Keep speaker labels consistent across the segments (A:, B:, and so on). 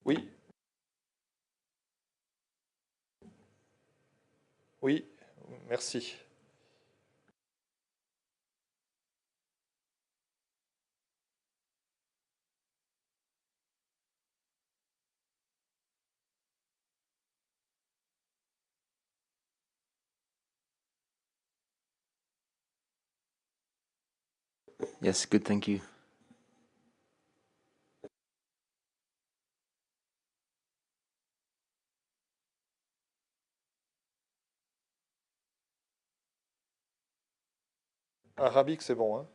A: Oui, oui, merci.
B: Yes, good, thank you.
A: Arabique, c'est bon, hein?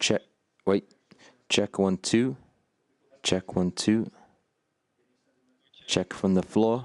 B: Check. Wait. Check 1 2. Check 1 2. Check from the floor.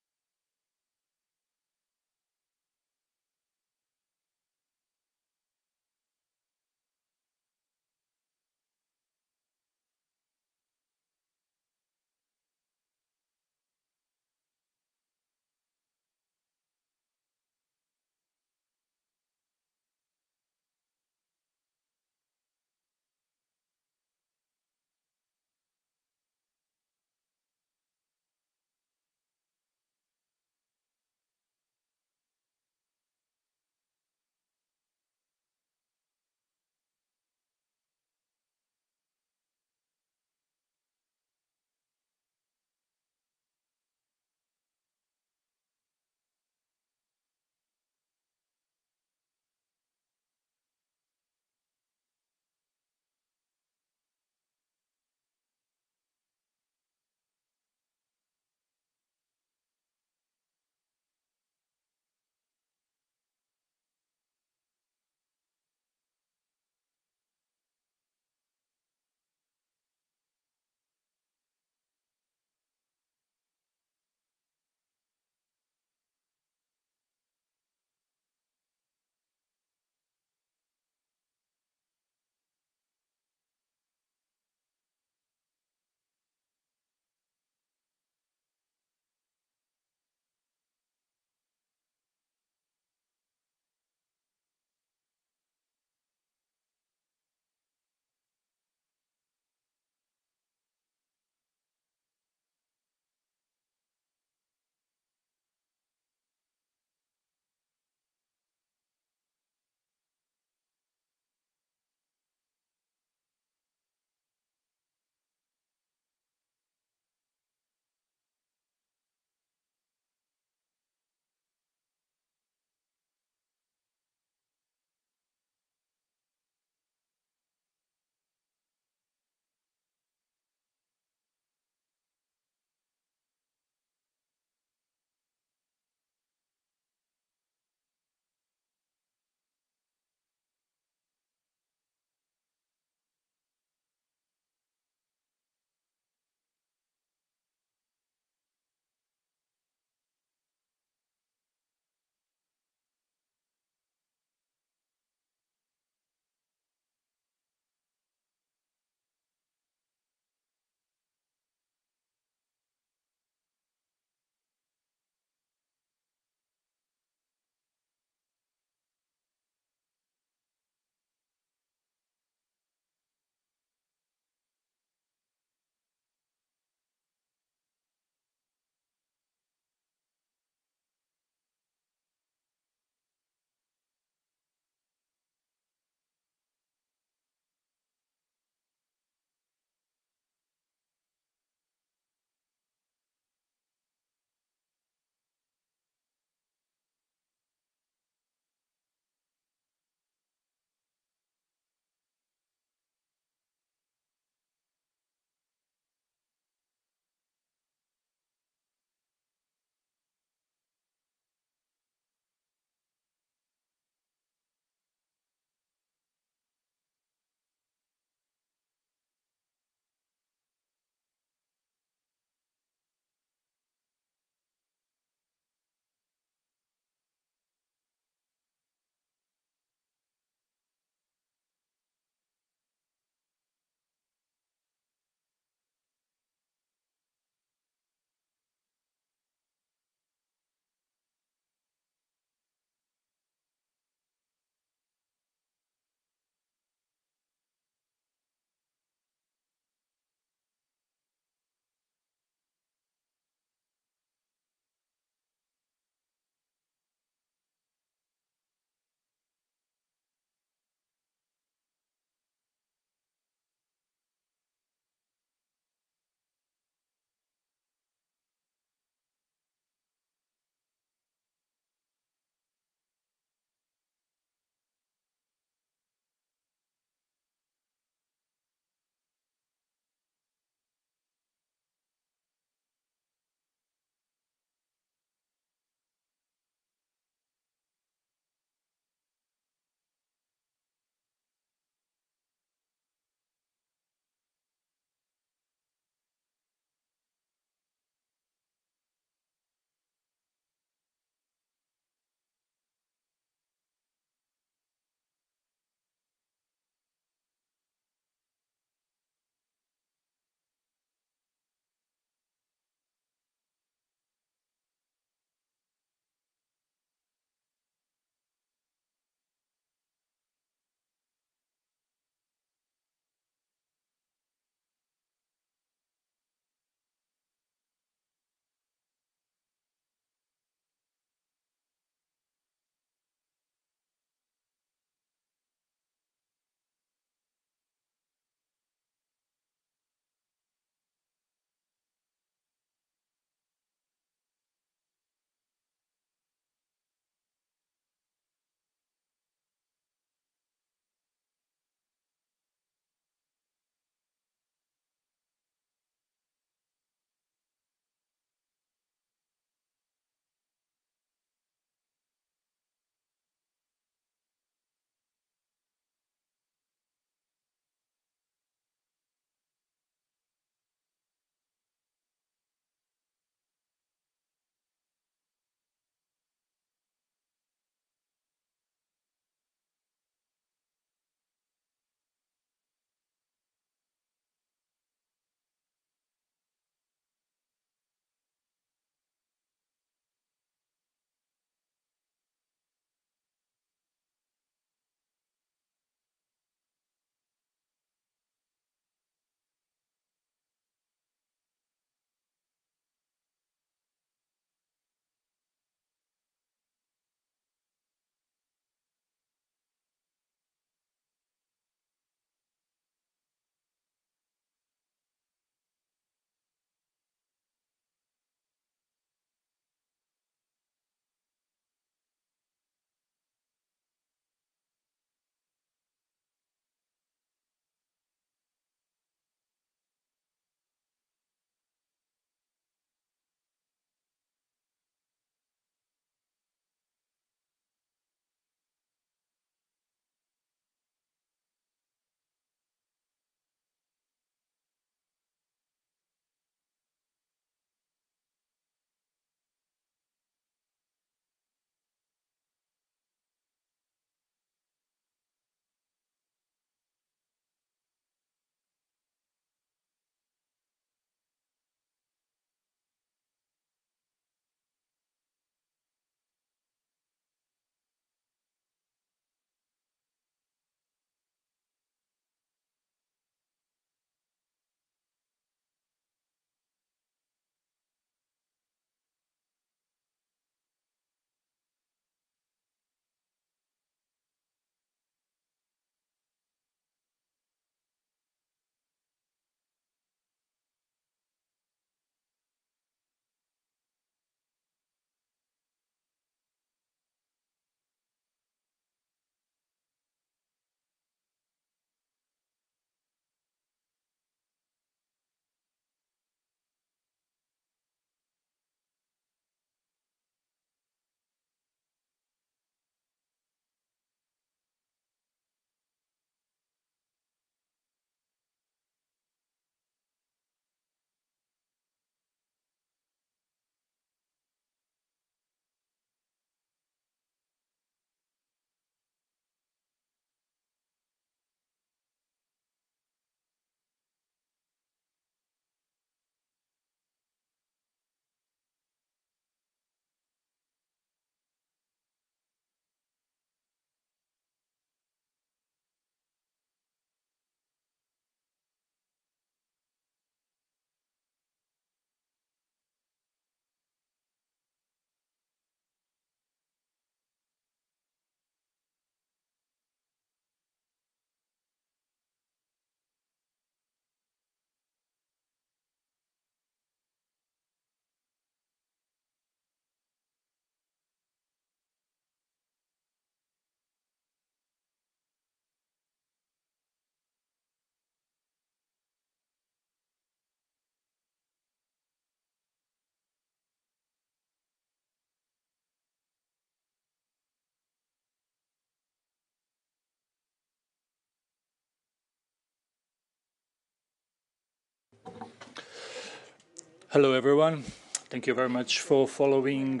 C: Hello, everyone. Thank you very much for following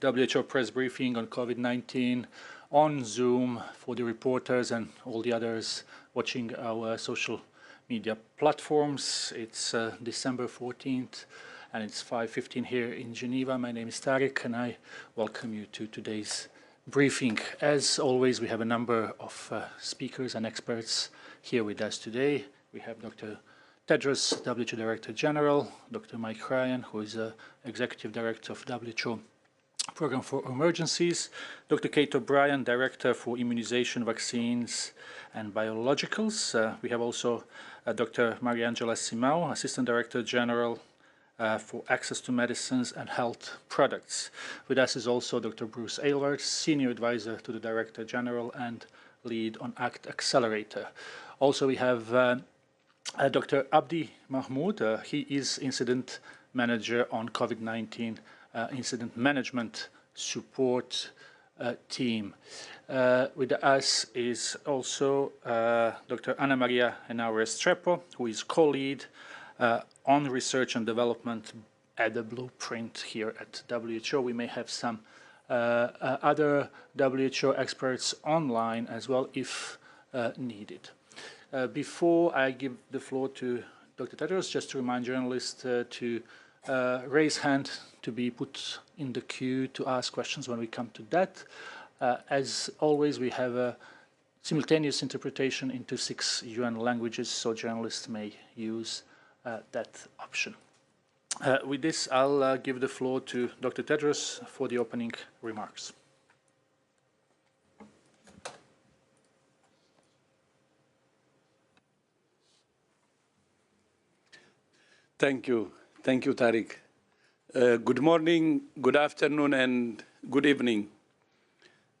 C: WHO press briefing on COVID-19 on Zoom, for the reporters and all the others watching our social media platforms. It's December 14th and it's 5:15 here in Geneva. My name is Tariq and I welcome you to today's briefing. As always, we have a number of speakers and experts here with us today. We have Dr. Tedros, WHO Director General, Dr. Mike Ryan, who is Executive Director of WHO Program for Emergencies, Dr. Kate O'Brien, Director for Immunization, Vaccines and Biologicals. We have also Dr. Mariangela Simao, Assistant Director General for Access to Medicines and Health Products. With us is also Dr. Bruce Aylward, Senior Advisor to the Director General and Lead on ACT Accelerator. Also, we have Dr. Abdi Mahmoud. He is Incident Manager on COVID-19 Incident Management Support Team. With us is also Dr. Ana Maria Henao Restrepo, who is co-lead on research and development at the Blueprint here at WHO. We may have some other WHO experts online as well if needed. Before I give the floor to Dr. Tedros, just to remind journalists to raise hand to be put in the queue to ask questions when we come to that. As always, we have a simultaneous interpretation into 6 UN languages, so journalists may use that option. With this, I'll give the floor to Dr. Tedros for the opening remarks.
D: Thank you. Thank you, Tariq. Good morning, good afternoon, and good evening.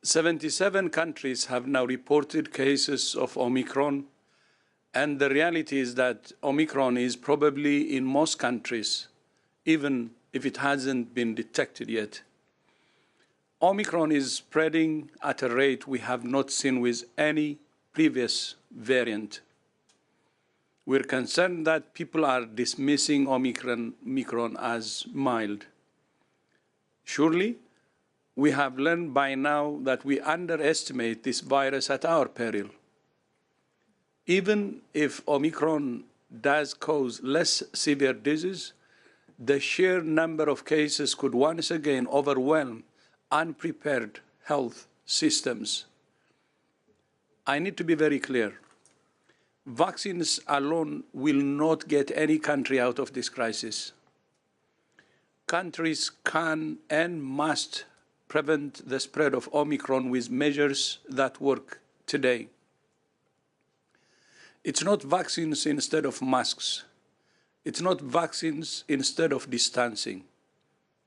D: 77 countries have now reported cases of Omicron, and the reality is that Omicron is probably in most countries, even if it hasn't been detected yet. Omicron is spreading at a rate we have not seen with any previous variant. We're concerned that people are dismissing Omicron as mild. Surely, we have learned by now that we underestimate this virus at our peril. Even if Omicron does cause less severe disease, the sheer number of cases could once again overwhelm unprepared health systems. I need to be very clear. Vaccines alone will not get any country out of this crisis. Countries can and must prevent the spread of Omicron with measures that work today. It's not vaccines instead of masks. It's not vaccines instead of distancing.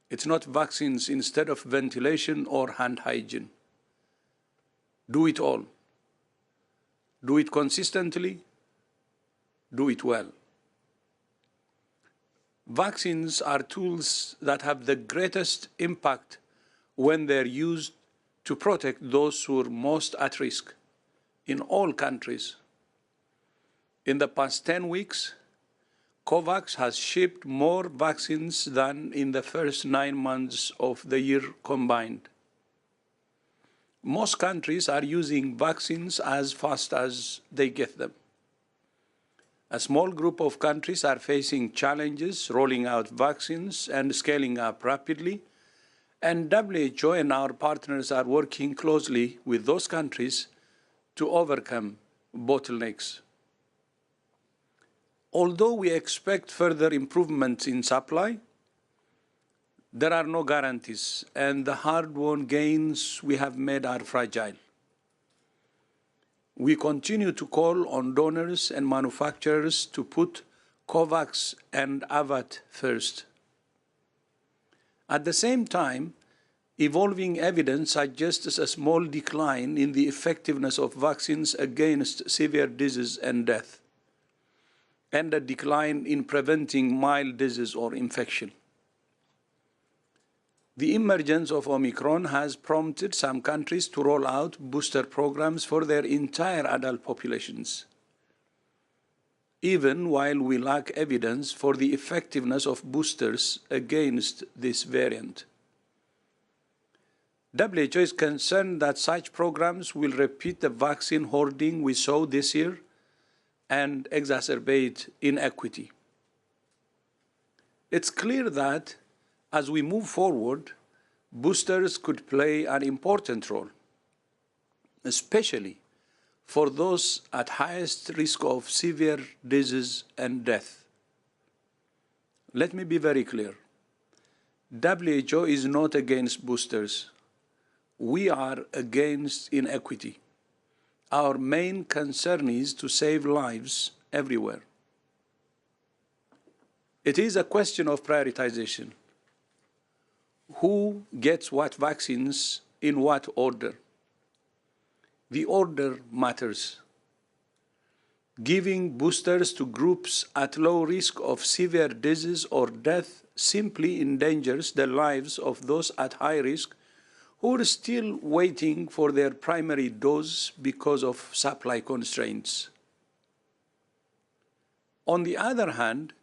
D: It's not vaccines instead of ventilation or hand hygiene. Do it all. Do it consistently. Do it well. Vaccines are tools that have the greatest impact when they're used to protect those who are most at risk in all countries. In the past 10 weeks, COVAX has shipped more vaccines than in the first 9 months of the year combined. Most countries are using vaccines as fast as they get them. A small group of countries are facing challenges rolling out vaccines and scaling up rapidly, and WHO and our partners are working closely with those countries to overcome bottlenecks. Although we expect further improvements in supply, there are no guarantees, and the hard-won gains we have made are fragile. We continue to call on donors and manufacturers to put COVAX and AVAT first. At the same time, evolving evidence suggests a small decline in the effectiveness of vaccines against severe disease and death, and a decline in preventing mild disease or infection. The emergence of Omicron has prompted some countries to roll out booster programs for their entire adult populations. even while we lack evidence for the effectiveness of boosters against this variant. WHO is concerned that such programs will repeat the vaccine hoarding we saw this year and exacerbate inequity. It's clear that as we move forward, boosters could play an important role, especially for those at highest risk of severe disease and death. Let me be very clear. WHO is not against boosters. We are against inequity. Our main concern is to save lives everywhere. It is a question of prioritization. Who gets what vaccines in what order? The order matters. Giving boosters to groups at low risk of severe disease or death simply endangers the lives of those at high risk who are still waiting for their primary dose because of supply constraints. On the other hand,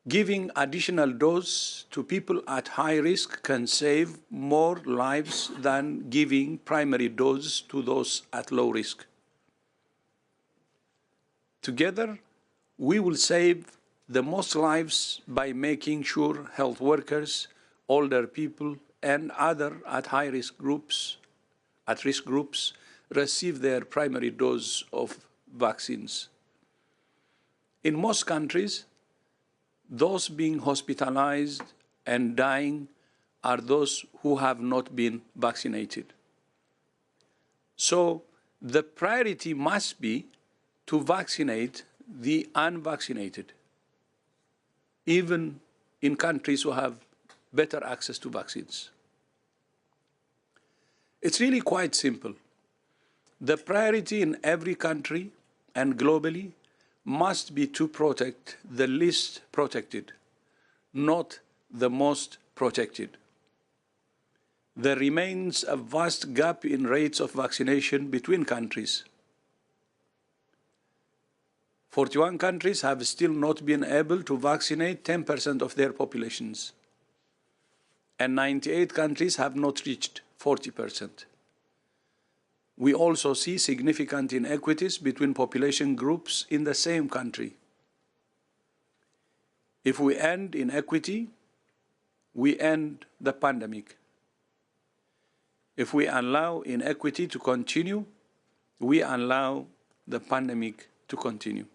D: giving additional dose to people at high risk can save more lives than giving primary dose to those at low risk. Together, we will save the most lives by making sure health workers, older people, and other at-risk groups receive their primary dose of vaccines. In most countries, those being hospitalized and dying are those who have not been vaccinated. So the priority must be to vaccinate the unvaccinated, even in countries who have better access to vaccines. It's really quite simple. The priority in every country and globally must be to protect the least protected, not the most protected. There remains a vast gap in rates of vaccination between countries. 41 countries have still not been able to vaccinate 10% of their populations, and 98 countries have not reached 40%. We also see significant inequities between population groups in the same country. If we end inequity, we end the pandemic. If we allow inequity to continue, we allow the pandemic to continue.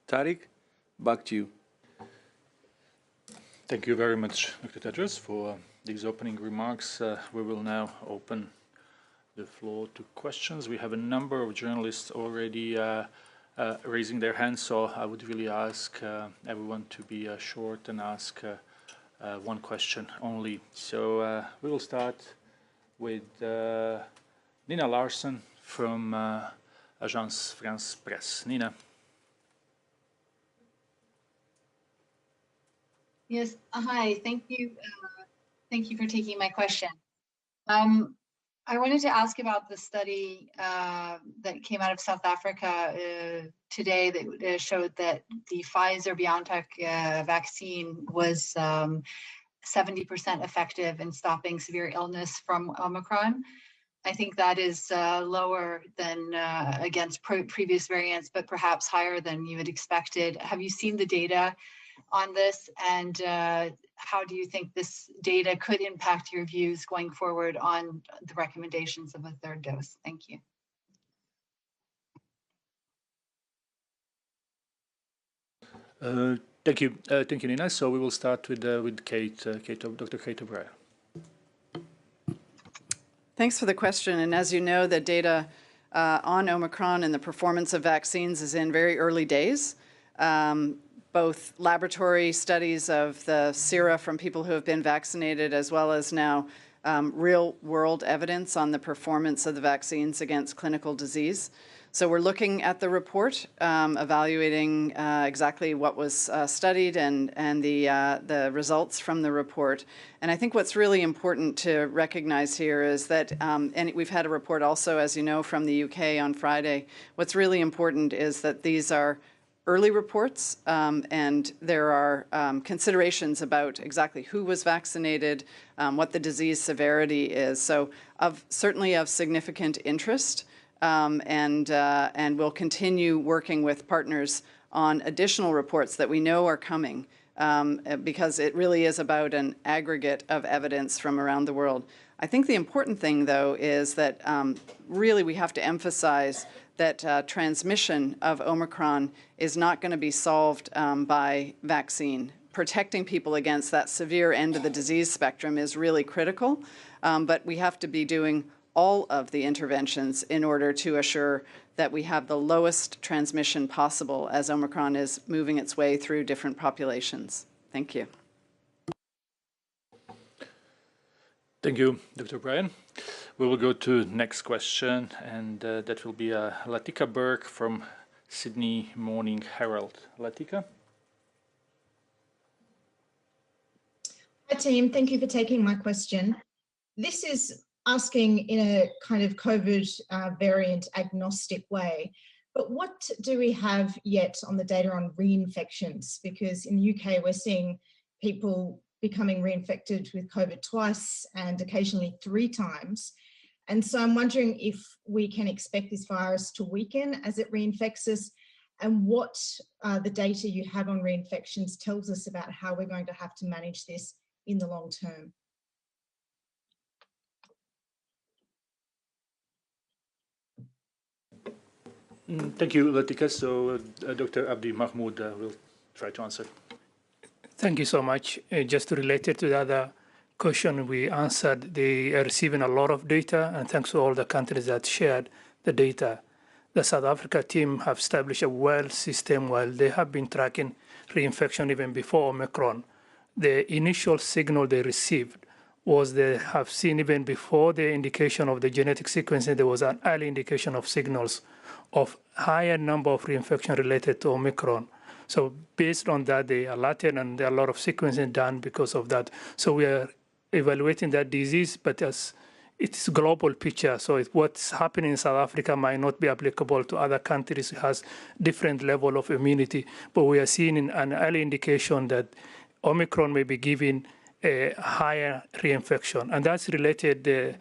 D: Tariq, back to you.
C: Thank you very much, Dr. Tedros, for these opening remarks. We will now open the floor to questions. We have a number of journalists already raising their hands, so I would really ask everyone to be short and ask one question only. So we will start with Nina Larsen from Agence France Presse. Nina.
E: Yes, hi, thank you. Thank you for taking my question. I wanted to ask about the study that came out of South Africa today that showed that the Pfizer-BioNTech vaccine was 70% effective in stopping severe illness from Omicron. I think that is lower than against previous variants, but perhaps higher than you had expected. Have you seen the data on this, and how do you think this data could impact your views going forward on the recommendations of a third dose? Thank you.
C: Thank you, Nina. So we will start with Dr. Kate O'Brien.
F: Thanks for the question. And as you know, the data on Omicron and the performance of vaccines is in very early days. Both laboratory studies of the sera from people who have been vaccinated, as well as now real-world evidence on the performance of the vaccines against clinical disease. So we're looking at the report, evaluating exactly what was studied and the results from the report. And I think what's really important to recognize here is that, and we've had a report also, as you know, from the UK on Friday. What's really important is that these are early reports, and there are considerations about exactly who was vaccinated, what the disease severity is. So certainly of significant interest, and we'll continue working with partners on additional reports that we know are coming, because it really is about an aggregate of evidence from around the world. I think the important thing, though, is that really we have to emphasize that transmission of Omicron is not going to be solved by vaccine. Protecting people against that severe end of the disease spectrum is really critical, but we have to be doing all of the interventions in order to assure that we have the lowest transmission possible as Omicron is moving its way through different populations. Thank you.
C: Thank you, Dr. Bryan. We will go to next question, and that will be Latika Burke from Sydney Morning Herald. Latika?
G: Hi team, thank you for taking my question. This is asking in a kind of COVID variant agnostic way, but what do we have yet on the data on reinfections? Because in the UK, we're seeing people becoming reinfected with COVID twice and occasionally 3 times. And so I'm wondering if we can expect this virus to weaken as it reinfects us, and what the data you have on reinfections tells us about how we're going to have to manage this in the long term.
C: Thank you, Latika. So Dr. Abdi Mahmoud will try to answer.
H: Thank you so much. Just related to the other question we answered, they are receiving a lot of data, and thanks to all the countries that shared the data. The South Africa team have established a well system while they have been tracking reinfection even before Omicron. The initial signal they received was they have seen even before the indication of the genetic sequencing, there was an early indication of signals of higher number of reinfection related to Omicron. So based on that, they alerted, and there are a lot of sequencing done because of that. So we are evaluating that disease, but as it's a global picture. So what's happening in South Africa might not be applicable to other countries who has different level of immunity. But we are seeing an early indication that Omicron may be giving a higher reinfection, and that's related the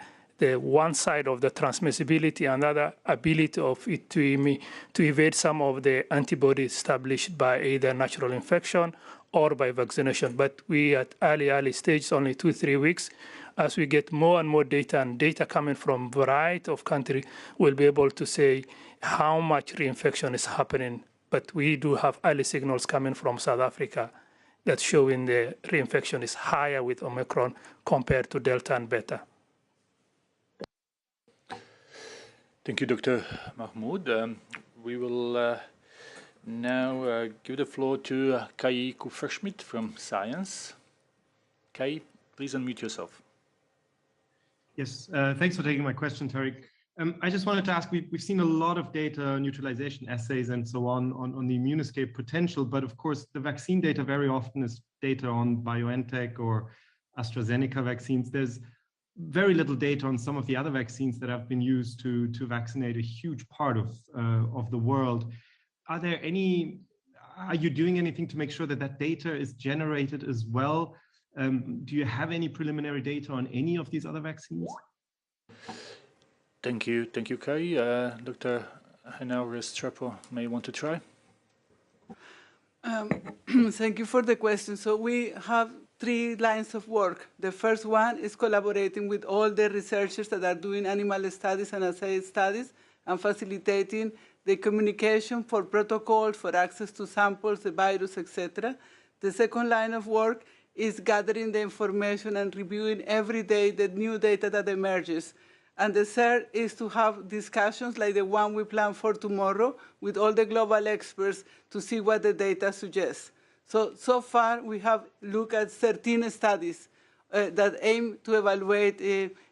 H: one side of the transmissibility, another ability of it to evade some of the antibodies established by either natural infection or by vaccination. But we at early stage, only 2-3 weeks. As we get more and more data, and data coming from a variety of countries, we'll be able to say how much reinfection is happening. But we do have early signals coming from South Africa that's showing the reinfection is higher with Omicron compared to Delta and Beta.
C: Thank you, Dr. Mahmoud. We will now give the floor to Kai Kupferschmidt from Science. Kai, please unmute yourself.
I: Yes, thanks for taking my question, Tariq. I just wanted to ask, we've seen a lot of data, neutralization assays and so on the immune escape potential, but of course the vaccine data very often is data on BioNTech or AstraZeneca vaccines. There's very little data on some of the other vaccines that have been used to vaccinate a huge part of the world. Are you doing anything to make sure that that data is generated as well? Do you have any preliminary data on any of these other vaccines?
C: Thank you, Kai. Dr. Hannah Restrepo may want to try.
J: Thank you for the question. So we have 3 lines of work. The first one is collaborating with all the researchers that are doing animal studies and assay studies and facilitating the communication for protocols, for access to samples, the virus, etc. The second line of work is gathering the information and reviewing every day the new data that emerges. And the third is to have discussions like the one we plan for tomorrow with all the global experts to see what the data suggests. So far, we have looked at 13 studies that aim to evaluate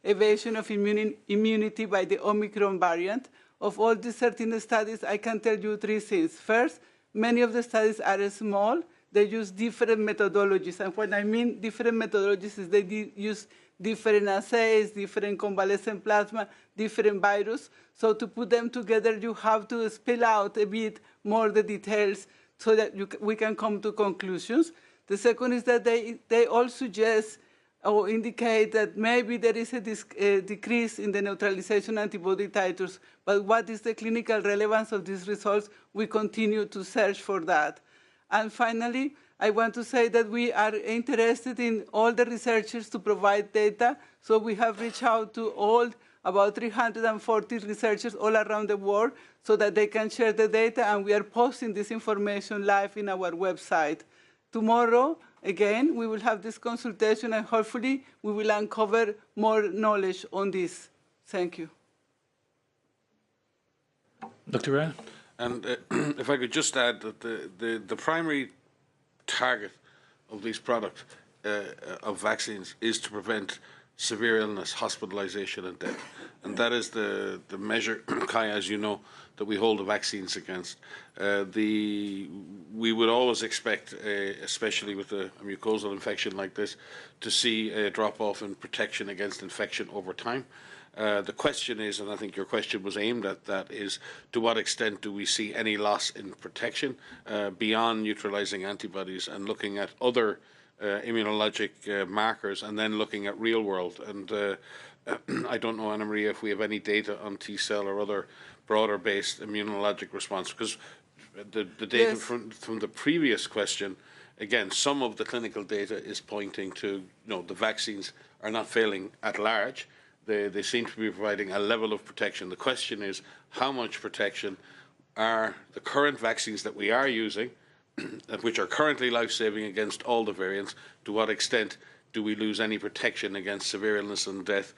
J: evasion of immunity by the Omicron variant. Of all these 13 studies, I can tell you 3 things. First, many of the studies are small. They use different methodologies. And when I mean different methodologies, is they use different assays, different convalescent plasma, different virus. So to put them together, you have to spell out a bit more the details so that we can come to conclusions. The second is that they all suggest or indicate that maybe there is a decrease in the neutralization antibody titers, but what is the clinical relevance of these results? We continue to search for that. And finally, I want to say that we are interested in all the researchers to provide data, so we have reached out to about 340 researchers all around the world so that they can share the data, and we are posting this information live in our website. Tomorrow, again, we will have this consultation, and hopefully we will uncover more knowledge on this. Thank you.
C: Dr. Ryan?
K: And if I could just add that the primary target of these products, of vaccines, is to prevent severe illness, hospitalization, and death. And that is the measure, Kai, as you know, that we hold the vaccines against. We would always expect, especially with a mucosal infection like this, to see a drop-off in protection against infection over time. The question is, and I think your question was aimed at that, is to what extent do we see any loss in protection beyond neutralizing antibodies and looking at other immunologic markers and then looking at real world. And I don't know, Anna Maria, if we have any data on T-cell or other broader-based immunologic response, because the data from the previous question, again, some of the clinical data is pointing to, the vaccines are not failing at large. They seem to be providing a level of protection. The question is, how much protection are the current vaccines that we are using, which are currently life-saving against all the variants, to what extent do we lose any protection against severe illness and death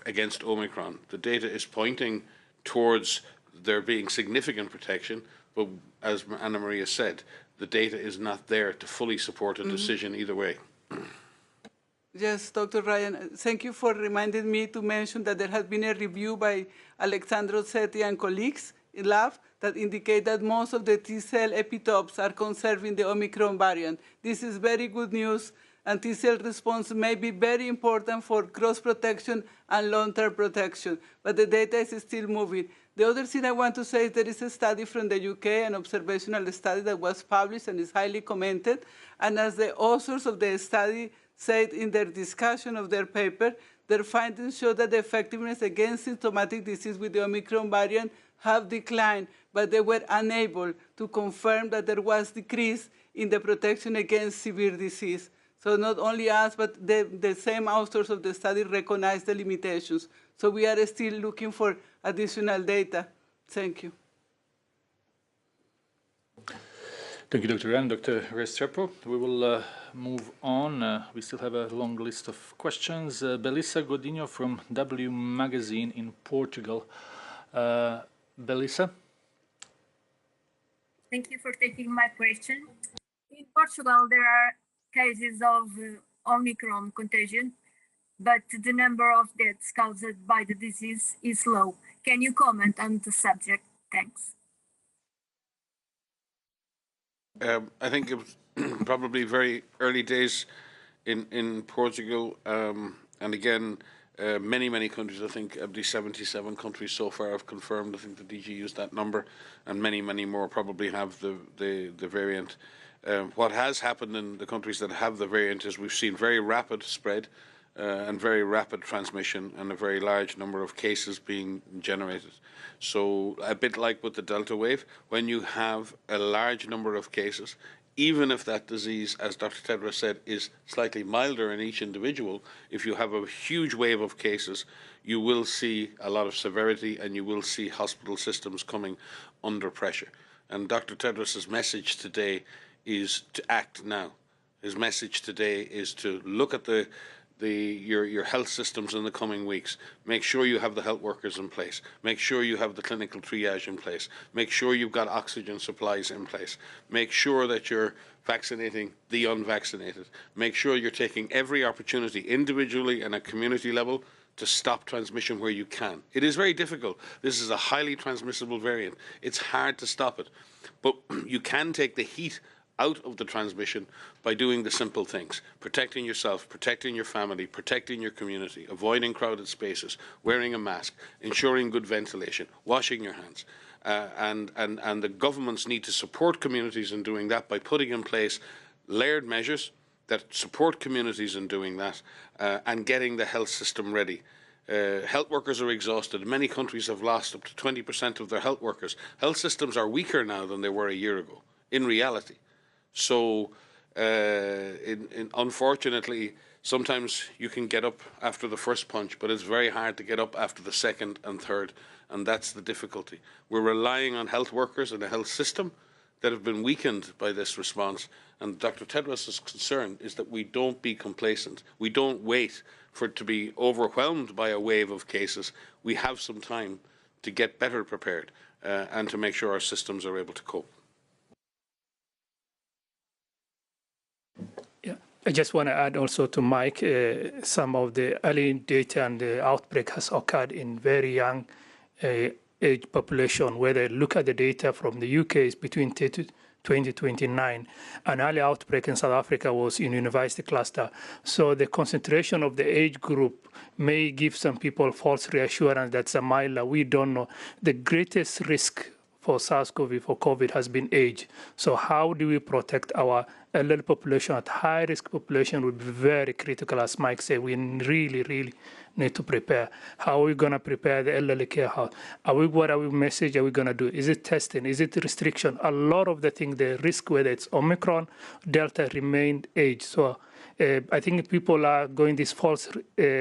K: against Omicron? The data is pointing towards there being significant protection, but as Anna Maria said, the data is not there to fully support a decision either way.
J: Yes, Dr. Ryan, thank you for reminding me to mention that there has been a review by Alexandro Setti and colleagues in lab that indicate that most of the T-cell epitopes are conserved in the Omicron variant. This is very good news, and T-cell response may be very important for cross-protection and long-term protection, but the data is still moving. The other thing I want to say is there is a study from the UK, an observational study that was published and is highly commented, and as the authors of the study said in their discussion of their paper, their findings show that the effectiveness against symptomatic disease with the Omicron variant have declined, but they were unable to confirm that there was decrease in the protection against severe disease. So not only us, but the same authors of the study recognize the limitations. So we are still looking for additional data. Thank you.
C: Thank you, Dr. Ryan. Dr. Restrepo. We will move on. We still have a long list of questions. Belissa Godinho from W Magazine in Portugal. Belissa?
L: Thank you for taking my question. In Portugal, there are cases of Omicron contagion, but the number of deaths caused by the disease is low. Can you comment on the subject? Thanks.
K: I think it was probably very early days in Portugal, and again, many countries, I think at least 77 countries so far have confirmed. I think the DG used that number, and many more probably have the variant. What has happened in the countries that have the variant is we've seen very rapid spread and very rapid transmission and a very large number of cases being generated. So a bit like with the Delta wave, when you have a large number of cases, even if that disease, as Dr. Tedros said, is slightly milder in each individual, if you have a huge wave of cases, you will see a lot of severity and you will see hospital systems coming under pressure. And Dr. Tedros' message today is to act now. His message today is to look at your health systems in the coming weeks. Make sure you have the health workers in place. Make sure you have the clinical triage in place. Make sure you've got oxygen supplies in place. Make sure that you're vaccinating the unvaccinated. Make sure you're taking every opportunity individually and at community level to stop transmission where you can. It is very difficult. This is a highly transmissible variant. It's hard to stop it. But you can take the heat out of the transmission by doing the simple things: protecting yourself, protecting your family, protecting your community, avoiding crowded spaces, wearing a mask, ensuring good ventilation, washing your hands. And the governments need to support communities in doing that by putting in place layered measures that support communities in doing that, and getting the health system ready. Health workers are exhausted. Many countries have lost up to 20% of their health workers. Health systems are weaker now than they were a year ago, in reality. So, unfortunately, sometimes you can get up after the first punch, but it's very hard to get up after the second and third, and that's the difficulty. We're relying on health workers and a health system that have been weakened by this response, and Dr. Tedros' concern is that we don't be complacent. We don't wait for it to be overwhelmed by a wave of cases. We have some time to get better prepared and to make sure our systems are able to cope.
H: Yeah, I just want to add also to Mike, some of the early data and the outbreak has occurred in very young age population, where they look at the data from the UK is between 2029. An early outbreak in South Africa was in university cluster. So the concentration of the age group may give some people false reassurance that's a milder. We don't know. The greatest risk for SARS-CoV, for COVID, has been age. So how do we protect our elderly population? At high-risk population would be very critical, as Mike said. We really need to prepare. How are we going to prepare the elderly care house? What are we message are we going to do? Is it testing? Is it restriction? A lot of the things, the risk, whether it's Omicron, Delta, remained age. So I think people are going this false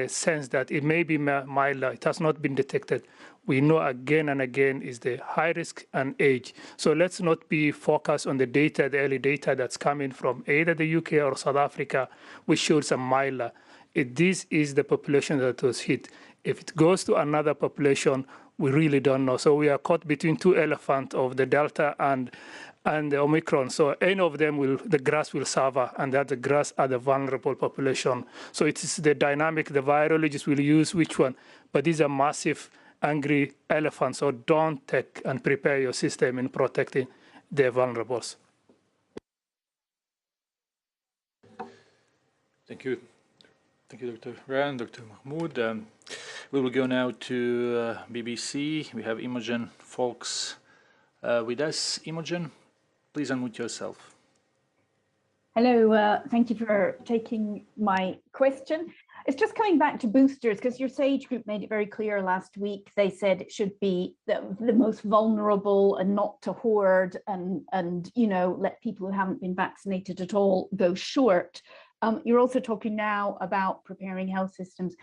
H: sense that it may be milder. It has not been detected. We know again and again is the high risk and age. So let's not be focused on the data, the early data that's coming from either the UK or South Africa, which shows a milder. This is the population that was hit. If it goes to another population, we really don't know. So we are caught between two elephants of the Delta and the Omicron. So any of them the grass will suffer, and that the grass are the vulnerable population. So it is the dynamic, the virologists will use which one. But these are massive, angry elephants. So don't take and prepare your system in protecting the vulnerables.
C: Thank you. Thank you, Dr. Ryan, Dr. Mahmoud. We will go now to BBC. We have Imogen Folks with us. Imogen, please unmute yourself.
M: Hello, thank you for taking my question. It's just coming back to boosters, because your SAGE group made it very clear last week. They said it should be the most vulnerable and not to hoard and you know, let people who haven't been vaccinated at all go short. You're also talking now about preparing health systems,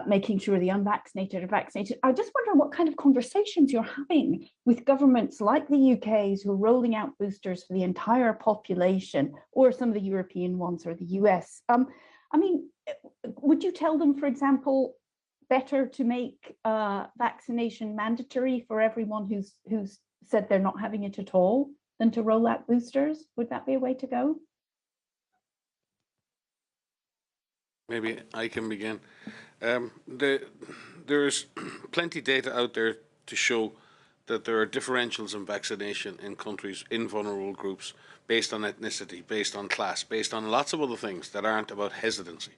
M: making sure the unvaccinated are vaccinated. I just wonder what kind of conversations you're having with governments like the UK's who are rolling out boosters for the entire population, or some of the European ones, or the US. I mean, would you tell them, for example, better to make vaccination mandatory for everyone who's said they're not having it at all than to roll out boosters? Would that be a way to go?
K: Maybe I can begin. There's plenty of data out there to show that there are differentials in vaccination in countries, in vulnerable groups, based on ethnicity, based on class, based on lots of other things that aren't about hesitancy.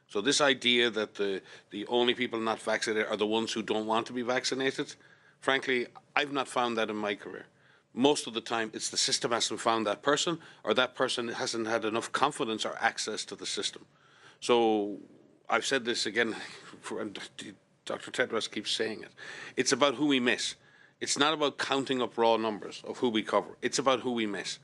K: So this idea that the only people not vaccinated are the ones who don't want to be vaccinated, frankly, I've not found that in my career. Most of the time, it's the system hasn't found that person, or that person hasn't had enough confidence or access to the system. So I've said this again, and Dr. Tedros keeps saying it. It's about who we miss. It's not about counting up raw numbers of who we cover. It's about who we miss.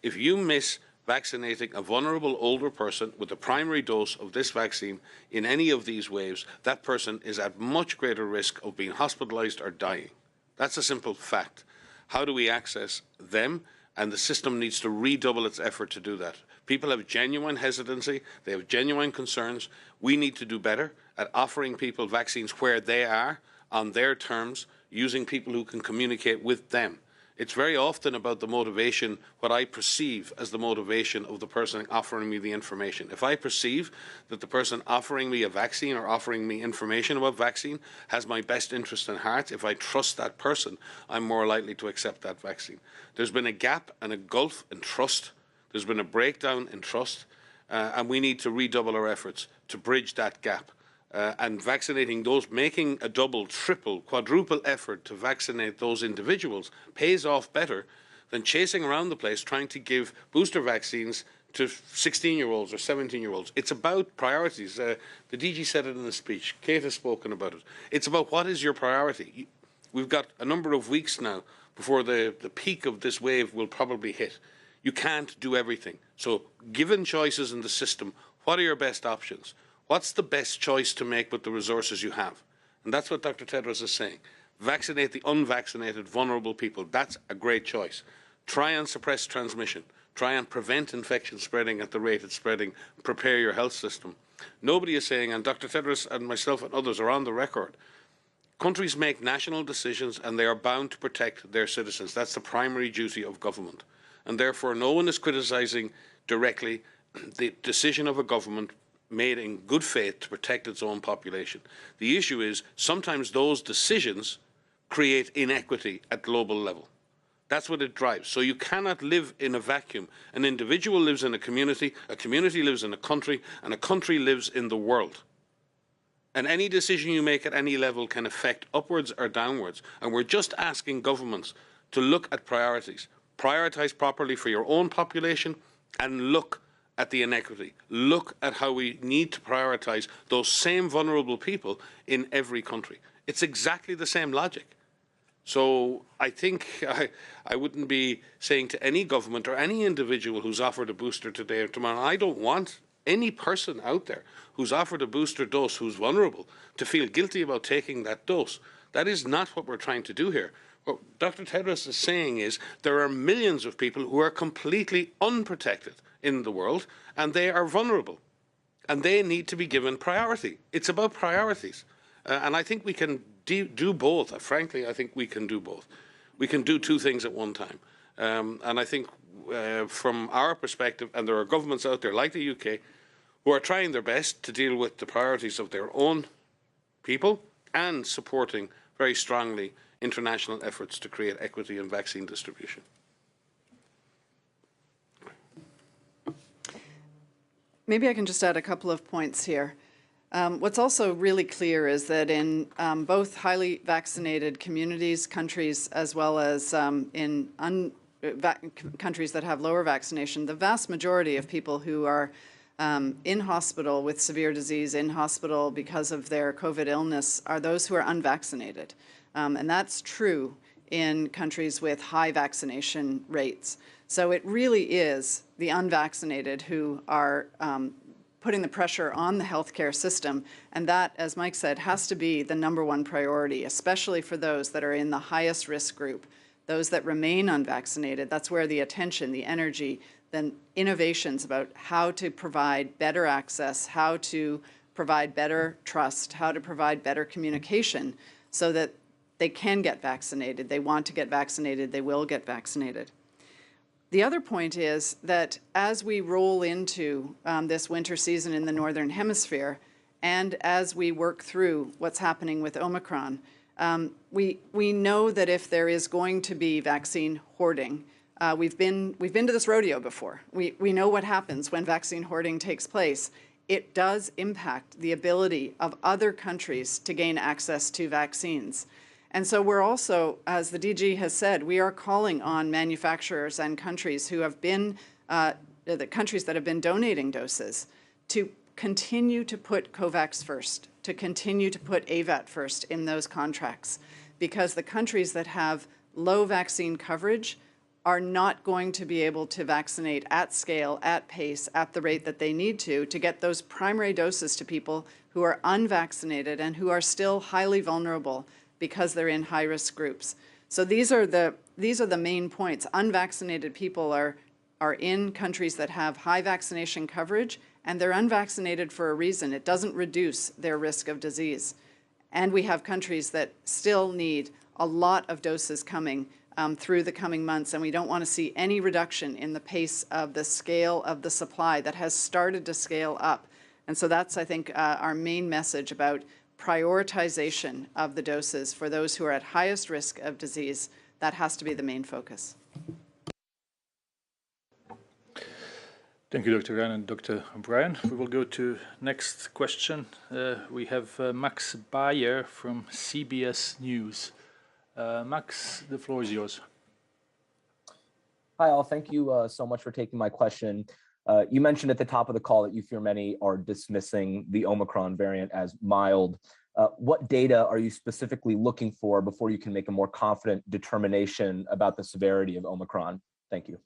K: If you miss vaccinating a vulnerable older person with the primary dose of this vaccine in any of these waves, that person is at much greater risk of being hospitalized or dying. That's a simple fact. How do we access them? And the system needs to redouble its effort to do that. People have genuine hesitancy. They have genuine concerns. We need to do better at offering people vaccines where they are, on their terms, using people who can communicate with them. It's very often about the motivation, what I perceive as the motivation of the person offering me the information. If I perceive that the person offering me a vaccine or offering me information about vaccine has my best interest in heart, if I trust that person, I'm more likely to accept that vaccine. There's been a gap and a gulf in trust. There's been a breakdown in trust, and we need to redouble our efforts to bridge that gap. And vaccinating those, making a double, triple, quadruple effort to vaccinate those individuals pays off better than chasing around the place trying to give booster vaccines to 16-year-olds or 17-year-olds. It's about priorities. The DG said it in the speech. Kate has spoken about it. It's about what is your priority. We've got a number of weeks now before the peak of this wave will probably hit. You can't do everything. So given choices in the system, what are your best options? What's the best choice to make with the resources you have? And that's what Dr. Tedros is saying. Vaccinate the unvaccinated, vulnerable people. That's a great choice. Try and suppress transmission. Try and prevent infection spreading at the rate it's spreading. Prepare your health system. Nobody is saying, and Dr. Tedros and myself and others are on the record, countries make national decisions and they are bound to protect their citizens. That's the primary duty of government. And therefore, no one is criticising directly the decision of a government made in good faith to protect its own population. The issue is sometimes those decisions create inequity at global level. That's what it drives. So you cannot live in a vacuum. An individual lives in a community lives in a country, and a country lives in the world. And any decision you make at any level can affect upwards or downwards. And we're just asking governments to look at priorities. Prioritise properly for your own population and look at the inequity. Look at how we need to prioritise those same vulnerable people in every country. It's exactly the same logic. So I think I wouldn't be saying to any government or any individual who's offered a booster today or tomorrow, I don't want any person out there who's offered a booster dose who's vulnerable to feel guilty about taking that dose. That is not what we're trying to do here. What Dr. Tedros is saying is there are millions of people who are completely unprotected in the world, and they are vulnerable, and they need to be given priority. It's about priorities, and I think we can do both. Frankly, I think we can do both. We can do two things at one time, and I think from our perspective, and there are governments out there like the UK who are trying their best to deal with the priorities of their own people and supporting very strongly international efforts to create equity in vaccine distribution.
F: Maybe I can just add a couple of points here. What's also really clear is that in both highly vaccinated communities, countries, as well as in countries that have lower vaccination, the vast majority of people who are in hospital with severe disease, in hospital because of their COVID illness, are those who are unvaccinated. And that's true in countries with high vaccination rates. So it really is the unvaccinated who are putting the pressure on the healthcare system. And that, as Mike said, has to be the #1 priority, especially for those that are in the highest risk group, those that remain unvaccinated. That's where the attention, the energy, then innovations about how to provide better access, how to provide better trust, how to provide better communication so that they can get vaccinated, they want to get vaccinated, they will get vaccinated. The other point is that as we roll into this winter season in the Northern Hemisphere, and as we work through what's happening with Omicron, we know that if there is going to be vaccine hoarding, we've been to this rodeo before. We know what happens when vaccine hoarding takes place. It does impact the ability of other countries to gain access to vaccines. And so we're also, as the DG has said, we are calling on manufacturers and countries who have been, the countries that have been donating doses, to continue to put COVAX first, to continue to put AVAT first in those contracts, because the countries that have low vaccine coverage are not going to be able to vaccinate at scale, at pace, at the rate that they need to get those primary doses to people who are unvaccinated and who are still highly vulnerable because they're in high-risk groups. So these are the main points. Unvaccinated people are in countries that have high vaccination coverage, and they're unvaccinated for a reason. It doesn't reduce their risk of disease. And we have countries that still need a lot of doses coming through the coming months, and we don't want to see any reduction in the pace of the scale of the supply that has started to scale up. And so that's, I think, our main message about prioritization of the doses for those who are at highest risk of disease. That has to be the main focus.
C: Thank you, Dr. Ryan and Dr. O'Brien. We will go to next question. We have Max Bayer from CBS News. Max, the floor is yours.
N: Hi, all. Thank you so much for taking my question. You mentioned at the top of the call that you fear many are dismissing the Omicron variant as mild. What data are you specifically looking for before you can make a more confident determination about the severity of Omicron? Thank you.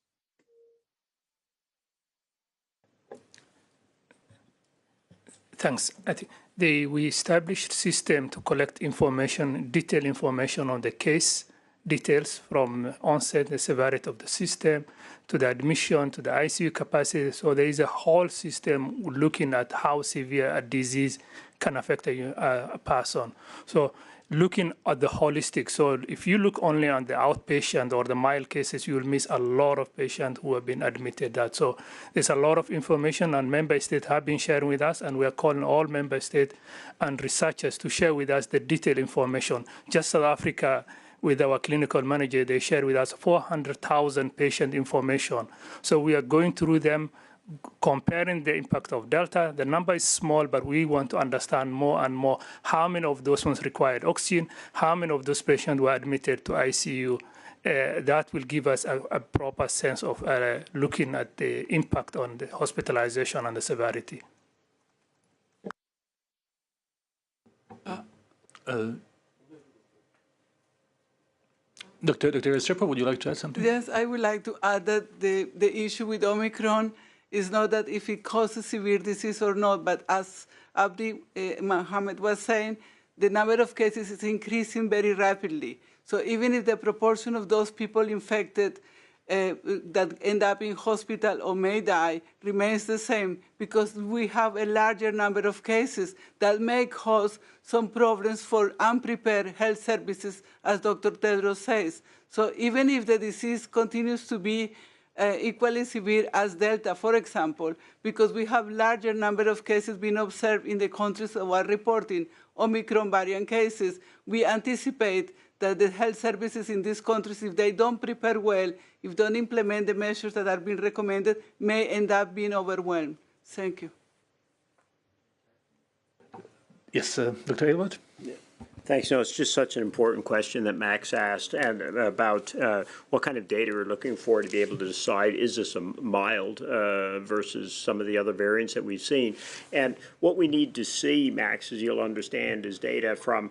H: Thanks. I think we established a system to collect information, detailed information on the case details from onset, the severity of the system, to the admission, to the ICU capacity. So there is a whole system looking at how severe a disease can affect a person. So looking at the holistic. So if you look only on the outpatient or the mild cases, you will miss a lot of patients who have been admitted. So there's a lot of information, and member states have been sharing with us, and we are calling all member states and researchers to share with us the detailed information. Just South Africa, with our clinical manager, they shared with us 400,000 patient information. So we are going through them, comparing the impact of Delta. The number is small, but we want to understand more and more how many of those ones required oxygen, how many of those patients were admitted to ICU. That will give us a proper sense of looking at the impact on the hospitalization and the severity.
C: Dr. Restrepo, would you like to add something?
J: Yes, I would like to add that the issue with Omicron is not that if it causes severe disease or not, but as Abdi Mohammed was saying, the number of cases is increasing very rapidly. So even if the proportion of those people infected that end up in hospital or may die remains the same, because we have a larger number of cases that may cause some problems for unprepared health services, as Dr. Tedros says. So even if the disease continues to be equally severe as Delta, for example, because we have larger number of cases being observed in the countries that are reporting Omicron variant cases, we anticipate that the health services in these countries, if they don't prepare well, if don't implement the measures that are being recommended, may end up being overwhelmed. Thank you.
C: Yes, Dr. Aylward?
O: Thanks. No, it's just such an important question that Max asked, and about what kind of data we're looking for to be able to decide, is this a mild versus some of the other variants that we've seen. And what we need to see, Max, as you'll understand, is data from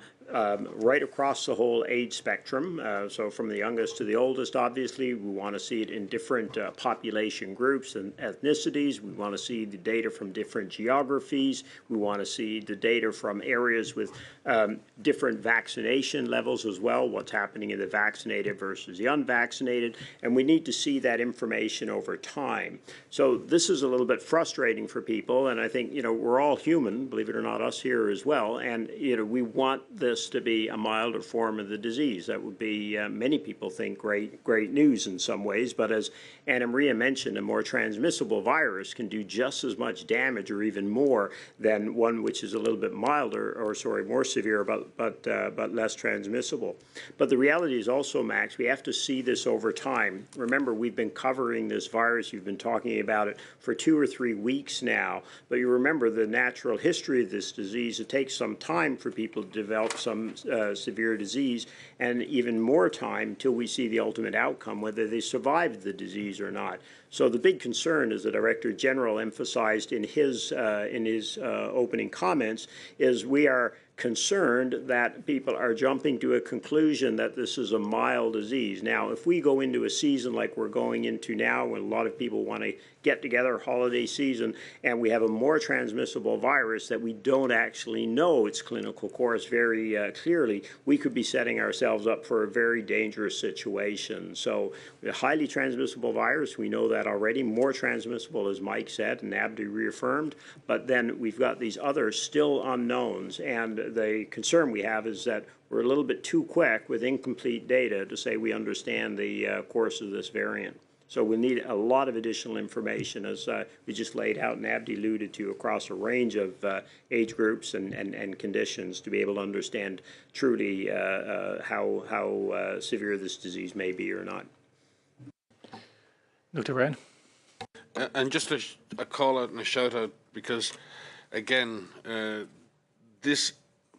O: right across the whole age spectrum. So from the youngest to the oldest, obviously, we want to see it in different population groups and ethnicities. We want to see the data from different geographies. We want to see the data from areas with different vaccination levels as well, what's happening in the vaccinated versus the unvaccinated. And we need to see that information over time. So this is a little bit frustrating for people. And I think, we're all human, believe it or not, us here as well. And, we want this to be a milder form of the disease. That would be, many people think, great news in some ways. But as Anna Maria mentioned, a more transmissible virus can do just as much damage or even more than one which is a little bit milder, or more severe, but less transmissible. But the reality is also, Max, we have to see this over time. Remember, we've been covering this virus. You've been talking about it for 2 or 3 weeks now. But you remember the natural history of this disease. It takes some time for people to develop some severe disease, and even more time till we see the ultimate outcome, whether they survived the disease or not. So the big concern, as the Director General emphasized in his opening comments, is we are concerned that people are jumping to a conclusion that this is a mild disease. Now, if we go into a season like we're going into now, when a lot of people want to get together, holiday season, and we have a more transmissible virus that we don't actually know its clinical course very clearly, we could be setting ourselves up for a very dangerous situation. So a highly transmissible virus, we know that already, more transmissible, as Mike said and Abdi reaffirmed, but then we've got these other still unknowns, and the concern we have is that we're a little bit too quick with incomplete data to say we understand the course of this variant. So we need a lot of additional information, as we just laid out and Abdi alluded to, across a range of age groups and conditions to be able to understand truly how severe this disease may be or not.
C: Dr. Ryan?
K: And just a call out and a shout out, because again, this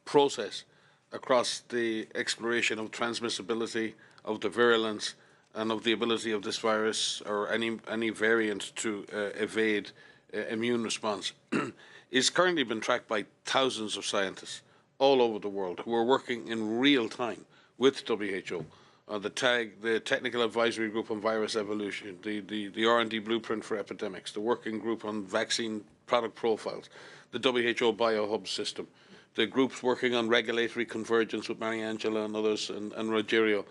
K: process across the exploration of transmissibility, of the virulence, and of the ability of this virus or any variant to evade immune response is currently been tracked by thousands of scientists all over the world who are working in real time with WHO. The Technical Advisory Group on Virus Evolution, the R&D Blueprint for Epidemics, the Working Group on Vaccine Product Profiles, the WHO BioHub system, the groups working on regulatory convergence with Mariangela and others, and Rogerio,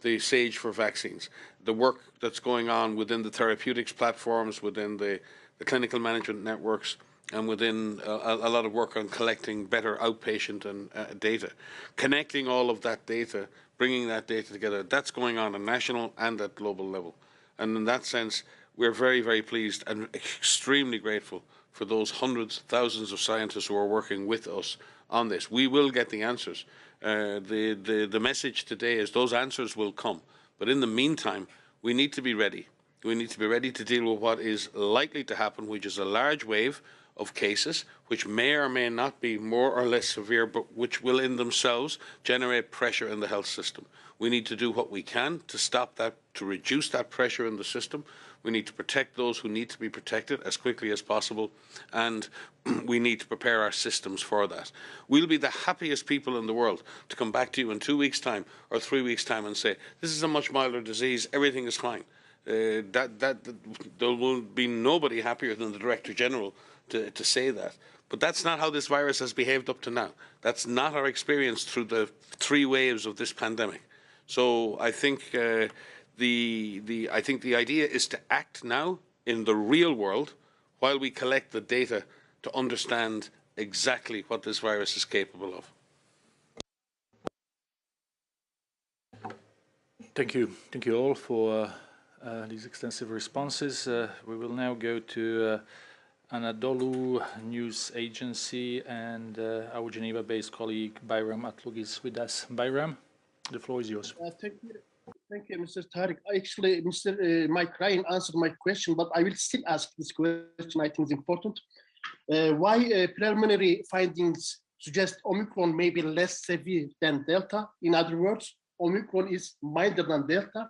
K: the SAGE for vaccines, the work that's going on within the therapeutics platforms, within the clinical management networks, and within a lot of work on collecting better outpatient and data, connecting all of that data, bringing that data together. That's going on at national and at global level. And in that sense, we're very, very pleased and extremely grateful for those hundreds, thousands of scientists who are working with us on this. We will get the answers. The message today is those answers will come. But in the meantime, we need to be ready. We need to be ready to deal with what is likely to happen, which is a large wave of cases, which may or may not be more or less severe, but which will in themselves generate pressure in the health system. We need to do what we can to stop that, to reduce that pressure in the system. We need to protect those who need to be protected as quickly as possible, and we need to prepare our systems for that. We'll be the happiest people in the world to come back to you in 2 weeks' time or 3 weeks' time and say, this is a much milder disease, everything is fine. There will be nobody happier than the Director General to say that. But that's not how this virus has behaved up to now. That's not our experience through the 3 waves of this pandemic. So I think I think the idea is to act now in the real world while we collect the data to understand exactly what this virus is capable of.
C: Thank you. Thank you all for these extensive responses. We will now go to Anadolu News Agency, and our Geneva-based colleague Bayram Atlug is with us. Bayram, the floor is yours.
P: Thank you, Mr. Tariq. Actually, Mike Ryan answered my question, but I will still ask this question. I think it's important. Why preliminary findings suggest Omicron may be less severe than Delta? In other words, Omicron is milder than Delta.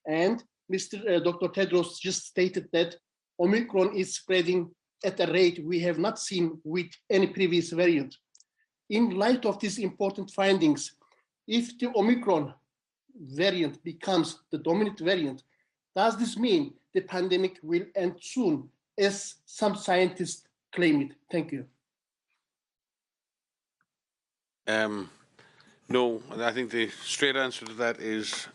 P: And Dr. Tedros just stated that Omicron is spreading at a rate we have not seen with any previous variant. In light of these important findings, if the Omicron variant becomes the dominant variant, does this mean the pandemic will end soon, as some scientists claim it? Thank you.
K: No, I think the straight answer to that is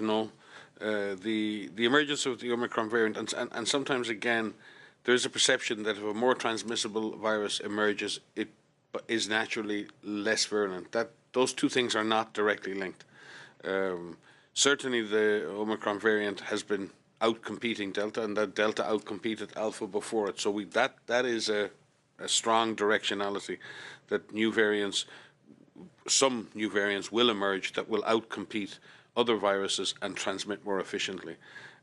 K: no. The emergence of the Omicron variant, and sometimes again, there's a perception that if a more transmissible virus emerges, it is naturally less virulent. Those two things are not directly linked. Certainly the Omicron variant has been outcompeting Delta, and that Delta outcompeted Alpha before it. So that is a strong directionality that some new variants will emerge that will outcompete other viruses and transmit more efficiently.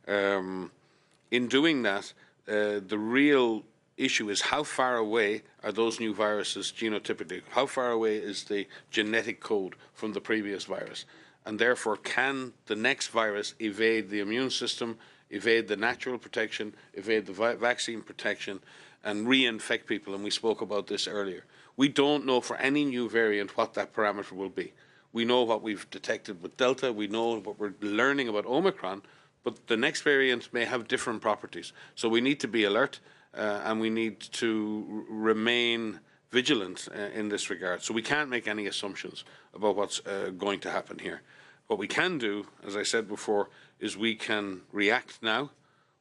K: In doing that, the real issue is how far away are those new viruses genotypically? How far away is the genetic code from the previous virus? And therefore, can the next virus evade the immune system, evade the natural protection, evade the vaccine protection, and reinfect people? And we spoke about this earlier. We don't know for any new variant what that parameter will be. We know what we've detected with Delta. We know what we're learning about Omicron. But the next variant may have different properties. So we need to be alert, and we need to remain vigilant in this regard. So we can't make any assumptions about what's going to happen here. What we can do, as I said before, is we can react now.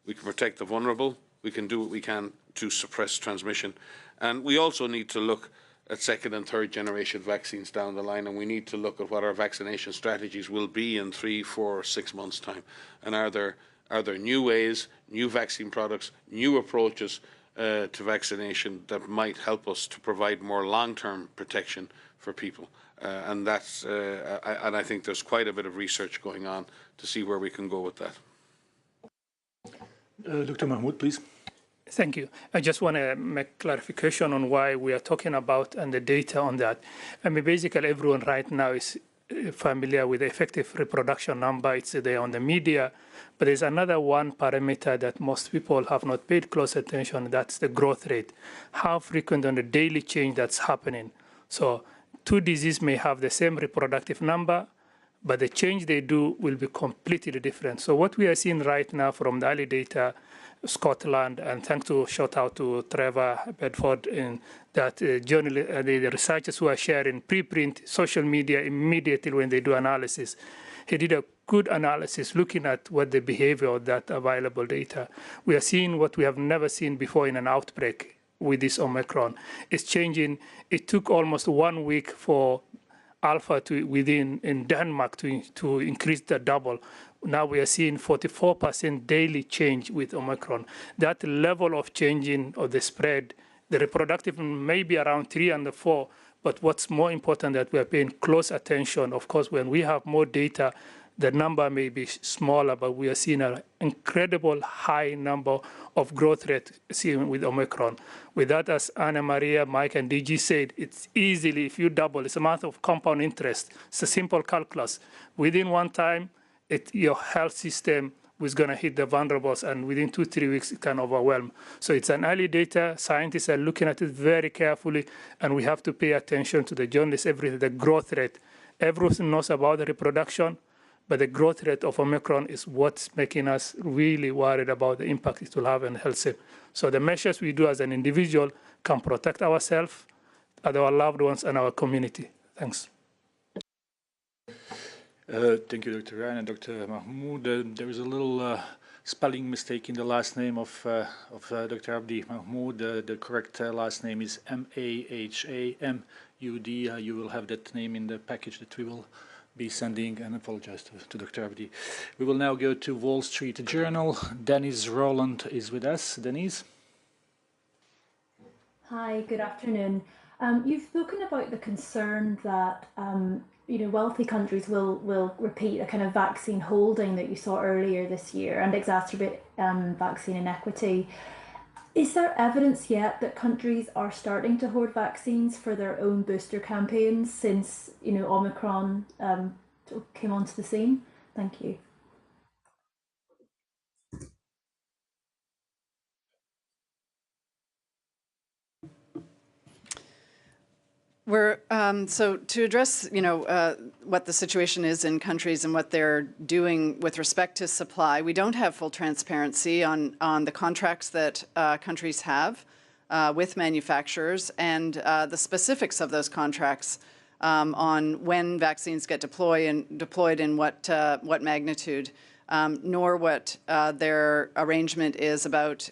K: We can protect the vulnerable. We can do what we can to suppress transmission. And we also need to look at second and third generation vaccines down the line, and we need to look at what our vaccination strategies will be in 3, 4, 6 months' time. And are there new ways, new vaccine products, new approaches to vaccination that might help us to provide more long-term protection for people? And that's and I think there's quite a bit of research going on to see where we can go with that.
C: Dr. Mahmoud, please.
H: Thank you. I just want to make clarification on why we are talking about and the data on that. I mean, basically, everyone right now is familiar with the effective reproduction number. It's there on the media. But there's another one parameter that most people have not paid close attention. That's the growth rate. How frequent on the daily change that's happening. So two diseases may have the same reproductive number, but the change they do will be completely different. So what we are seeing right now from the early data, Scotland, and thanks to shout out to Trevor Bedford in that the researchers who are sharing preprint social media immediately when they do analysis. He did a good analysis looking at what the behavior of that available data. We are seeing what we have never seen before in an outbreak with this Omicron. It's changing. It took almost 1 week for Alpha to within in Denmark to increase the double. Now we are seeing 44% daily change with Omicron. That level of changing of the spread, the reproductive may be around 3 and 4, but what's more important that we are paying close attention. Of course, when we have more data, the number may be smaller, but we are seeing an incredible high number of growth rate seen with Omicron. With that, as Anna Maria, Mike, and DG said, it's easily, if you double, it's a matter of compound interest. It's a simple calculus. Within one time, your health system was going to hit the vulnerables, and within 2-3 weeks, it can overwhelm. So it's an early data. Scientists are looking at it very carefully, and we have to pay attention to the journalists, everything, the growth rate. Everyone knows about the reproduction, but the growth rate of Omicron is what's making us really worried about the impact it will have on health system. So the measures we do as an individual can protect ourselves, our loved ones, and our community. Thanks.
C: Thank you, Dr. Ryan and Dr. Mahmoud. There is a little spelling mistake in the last name of Dr. Abdi Mahmoud. The correct last name is Mahamud. You will have that name in the package that we will be sending, and apologize to Dr. Abdi. We will now go to Wall Street Journal. Denise Rowland is with us. Denise?
Q: Hi, good afternoon. You've spoken about the concern that wealthy countries will repeat a kind of vaccine holding that you saw earlier this year and exacerbate vaccine inequity. Is there evidence yet that countries are starting to hoard vaccines for their own booster campaigns since Omicron came onto the scene? Thank you.
F: We're so to address, what the situation is in countries and what they're doing with respect to supply. We don't have full transparency on the contracts that countries have with manufacturers and the specifics of those contracts on when vaccines get deployed in what magnitude, nor what their arrangement is about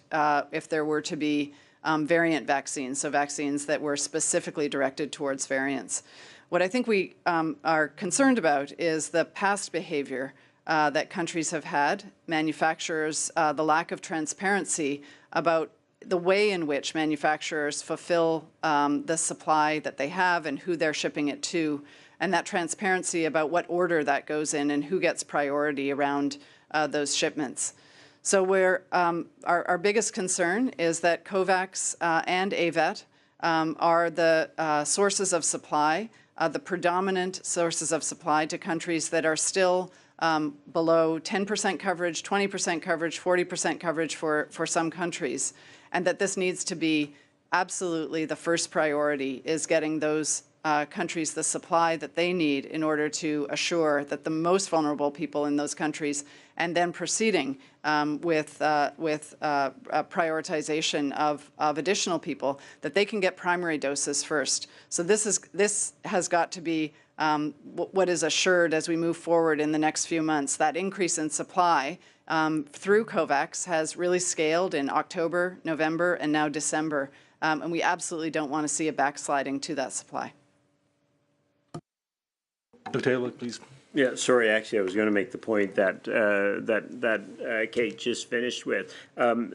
F: if there were to be variant vaccines, so vaccines that were specifically directed towards variants. What I think we are concerned about is the past behavior that countries have had, manufacturers, the lack of transparency about the way in which manufacturers fulfill the supply that they have and who they're shipping it to, and that transparency about what order that goes in and who gets priority around those shipments. So our biggest concern is that COVAX and AVET are the sources of supply, the predominant sources of supply to countries that are still below 10% coverage, 20% coverage, 40% coverage for some countries, and that this needs to be absolutely the first priority is getting those countries the supply that they need in order to assure that the most vulnerable people in those countries, and then proceeding with prioritization of additional people, that they can get primary doses first. So this has got to be what is assured as we move forward in the next few months. That increase in supply through COVAX has really scaled in October, November, and now December. and we absolutely don't want to see a backsliding to that supply.
C: Dr. Aylward, please.
O: Yeah, sorry. Actually, I was going to make the point that Kate just finished with.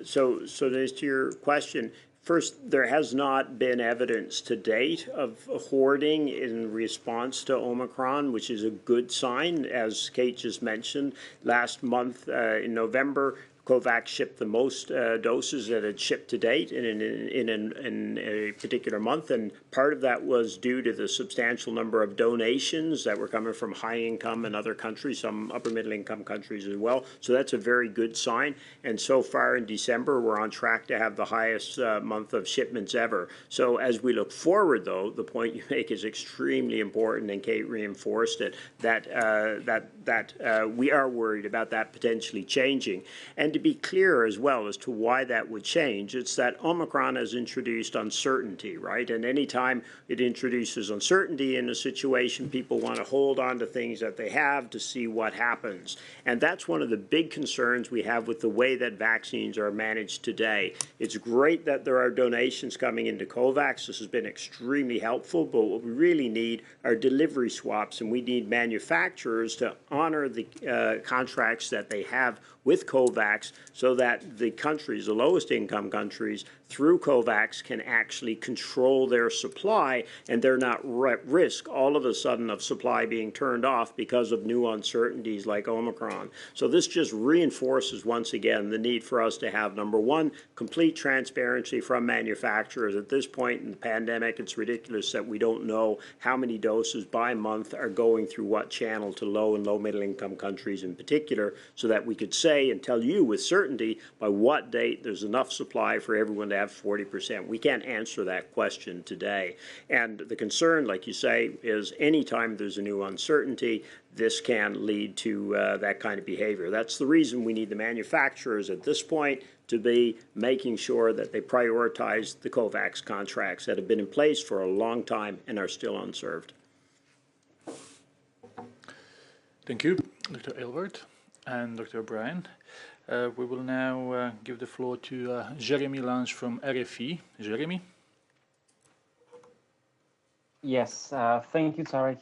O: So as to your question, first, there has not been evidence to date of hoarding in response to Omicron, which is a good sign. As Kate just mentioned, last month in November, COVAX shipped the most doses that had shipped to date in a particular month, and part of that was due to the substantial number of donations that were coming from high-income and other countries, some upper-middle-income countries as well. So that's a very good sign. And so far in December, we're on track to have the highest month of shipments ever. So as we look forward, though, the point you make is extremely important, and Kate reinforced it, that we are worried about that potentially changing. And to be clear as well as to why that would change, it's that Omicron has introduced uncertainty, right? And anytime it introduces uncertainty in a situation, people want to hold on to things that they have to see what happens. And that's one of the big concerns we have with the way that vaccines are managed today. It's great that there are donations coming into COVAX. This has been extremely helpful, but what we really need are delivery swaps, and we need manufacturers to honor the contracts that they have with COVAX so that the countries, the lowest income countries, through COVAX can actually control their supply, and they're not at risk all of a sudden of supply being turned off because of new uncertainties like Omicron. So this just reinforces once again the need for us to have, number one, complete transparency from manufacturers. At this point in the pandemic, it's ridiculous that we don't know how many doses by month are going through what channel to low and low middle income countries in particular, so that we could say and tell you with certainty by what date there's enough supply for everyone to have 40%. We can't answer that question today. And the concern, like you say, is anytime there's a new uncertainty, this can lead to that kind of behavior. That's the reason we need the manufacturers at this point to be making sure that they prioritize the COVAX contracts that have been in place for a long time and are still unserved.
C: Thank you, Dr. Aylward and Dr. O'Brien. We will now give the floor to Jeremy Lange from RFE. Jeremy?
R: Yes, thank you, Tarek.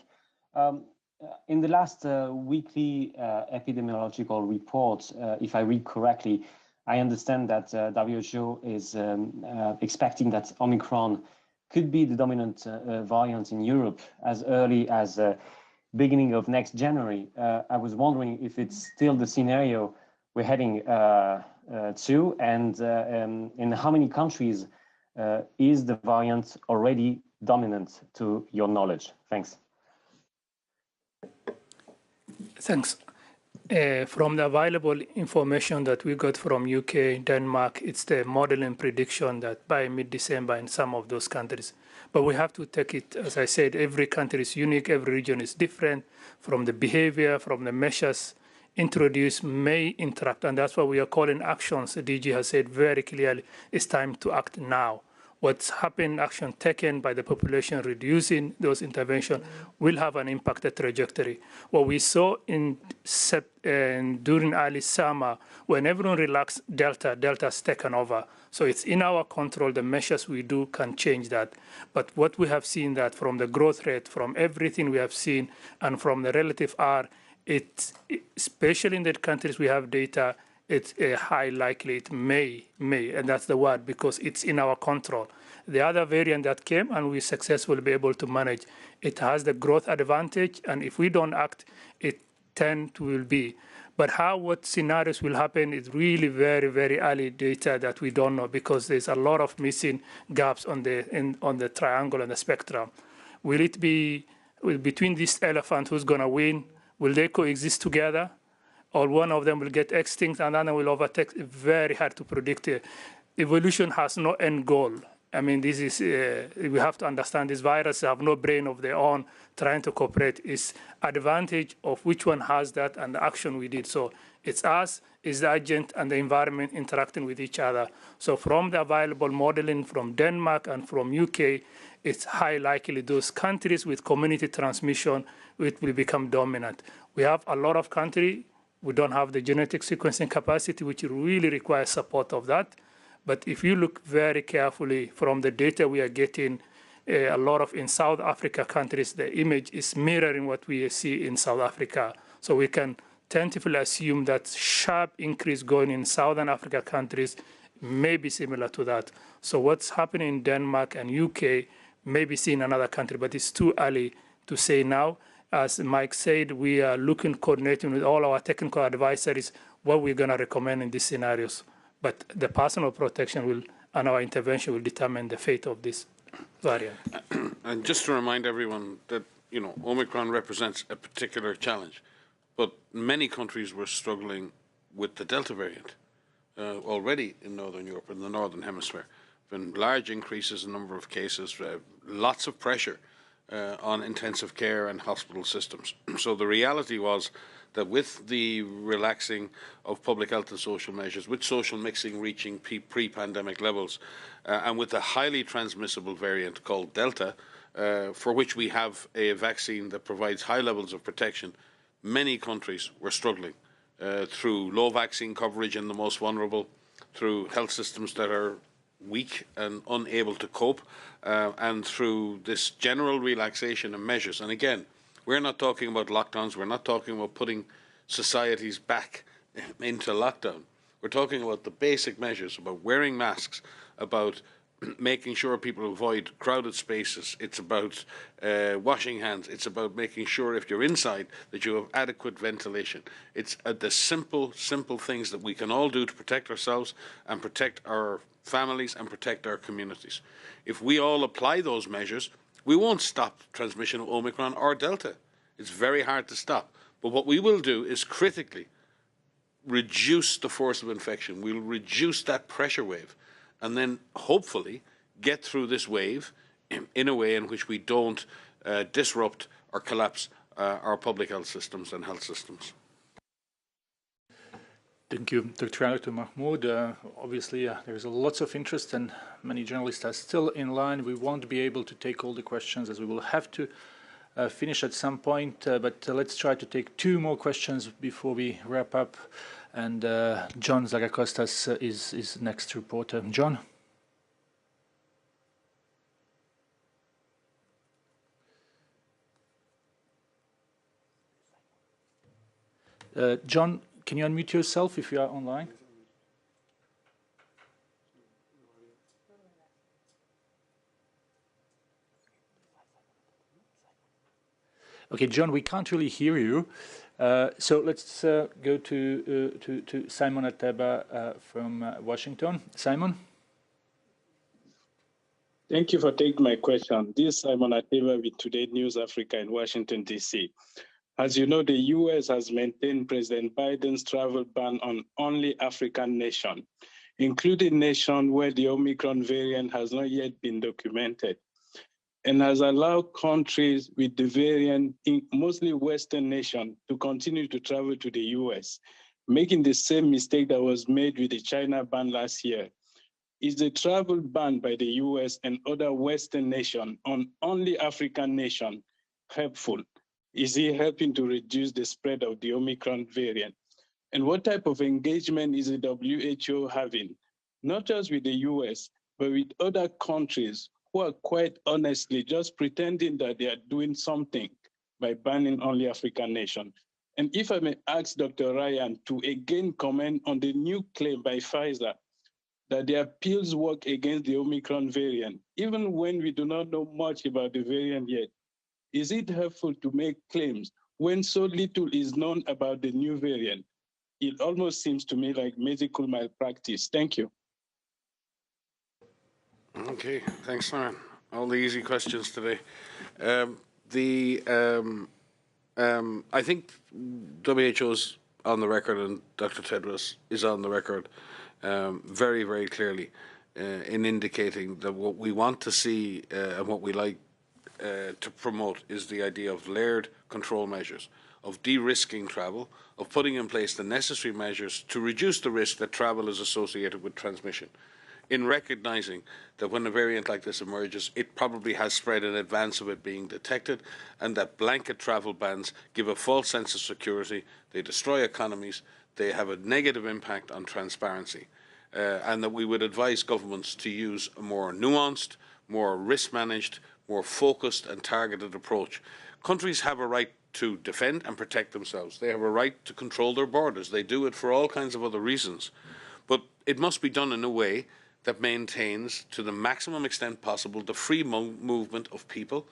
R: In the last weekly epidemiological report, if I read correctly, I understand that WHO is expecting that Omicron could be the dominant variant in Europe as early as beginning of next January. I was wondering if it's still the scenario we're heading to, and in how many countries is the variant already dominant to your knowledge? Thanks.
H: Thanks. From the available information that we got from UK, Denmark, it's the modeling prediction that by mid-December in some of those countries. But we have to take it, as I said, every country is unique, every region is different, from the behavior, from the measures introduced may interact, and that's what we are calling actions. The DG has said very clearly, it's time to act now. What's happened, action taken by the population reducing those interventions will have an impacted trajectory. What we saw during early summer, when everyone relaxed, Delta's taken over. So it's in our control. The measures we do can change that. But what we have seen that from the growth rate, from everything we have seen, and from the relative R, especially in the countries we have data, it's a high likely it may, and that's the word, because it's in our control. The other variant that came and we successfully be able to manage, it has the growth advantage, and if we don't act, it will be. But what scenarios will happen is really very, very early data that we don't know, because there's a lot of missing gaps on the triangle and the spectrum. Will it be between this elephant who's going to win? Will they coexist together? Or one of them will get extinct and another will overtake? Very hard to predict. Evolution has no end goal. I mean, this is, we have to understand these viruses have no brain of their own trying to cooperate. It's advantage of which one has that and the action we did. So it's us, it's the agent and the environment interacting with each other. So from the available modeling from Denmark and from UK, it's high likely those countries with community transmission, it will become dominant. We have a lot of countries. We don't have the genetic sequencing capacity, which really requires support of that. But if you look very carefully from the data we are getting, a lot of in South Africa countries, the image is mirroring what we see in South Africa. So we can tentatively assume that sharp increase going in Southern Africa countries may be similar to that. So what's happening in Denmark and UK may be seen in another country, but it's too early to say now. As Mike said, we are coordinating with all our technical advisories what we're going to recommend in these scenarios. But the personal protection and our intervention will determine the fate of this variant.
K: And just to remind everyone that, Omicron represents a particular challenge, but many countries were struggling with the Delta variant already in Northern Europe, in the Northern Hemisphere. Been large increases in number of cases, lots of pressure on intensive care and hospital systems. So the reality was that with the relaxing of public health and social measures, with social mixing reaching pre-pandemic levels, and with a highly transmissible variant called Delta, for which we have a vaccine that provides high levels of protection, many countries were struggling through low vaccine coverage in the most vulnerable, through health systems that are weak and unable to cope, and through this general relaxation of measures. And again, we're not talking about lockdowns. We're not talking about putting societies back into lockdown. We're talking about the basic measures, about wearing masks, about making sure people avoid crowded spaces. It's about washing hands. It's about making sure if you're inside that you have adequate ventilation. It's the simple things that we can all do to protect ourselves and protect our families and protect our communities. If we all apply those measures, we won't stop transmission of Omicron or Delta. It's very hard to stop. But what we will do is critically reduce the force of infection. We'll reduce that pressure wave and then hopefully get through this wave in a way in which we don't disrupt or collapse our public health systems and health systems.
C: Thank you, Dr. Mahmoud. Obviously, there's lots of interest and many journalists are still in line. We won't be able to take all the questions as we will have to finish at some point, but let's try to take 2 more questions before we wrap up. And John Zagakostas is next reporter. John? John, can you unmute yourself if you are online? Okay, John, we can't really hear you. So let's go to Simon Ateba from Washington. Simon?
S: Thank you for taking my question. This is Simon Ateba with Today News Africa in Washington, D.C. As you know, the U.S. has maintained President Biden's travel ban on only African nations, including nations where the Omicron variant has not yet been documented, and has allowed countries with the variant, mostly Western nations, to continue to travel to the U.S., making the same mistake that was made with the China ban last year. Is the travel ban by the U.S. and other Western nations on only African nations helpful? Is it helping to reduce the spread of the Omicron variant? And what type of engagement is the WHO having, not just with the US, but with other countries who are quite honestly just pretending that they are doing something by banning only African nations? And if I may ask Dr. Ryan to again comment on the new claim by Pfizer that their pills work against the Omicron variant, even when we do not know much about the variant yet. Is it helpful to make claims when so little is known about the new variant? It almost seems to me like medical malpractice. Thank you.
K: Okay, thanks, Simon. All the easy questions today. I think WHO's on the record and Dr. Tedros is on the record very, very clearly in indicating that what we want to see and what we like to promote is the idea of layered control measures, of de-risking travel, of putting in place the necessary measures to reduce the risk that travel is associated with transmission, in recognizing that when a variant like this emerges, it probably has spread in advance of it being detected, and that blanket travel bans give a false sense of security, they destroy economies, they have a negative impact on transparency. and that we would advise governments to use a more nuanced, more risk-managed, more focused and targeted approach. Countries have a right to defend and protect themselves. They have a right to control their borders. They do it for all kinds of other reasons. But it must be done in a way that maintains, to the maximum extent possible, the free movement of people,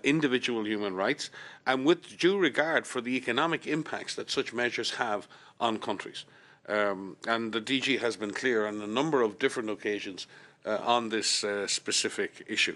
K: individual human rights, and with due regard for the economic impacts that such measures have on countries. And the DG has been clear on a number of different occasions on this specific issue.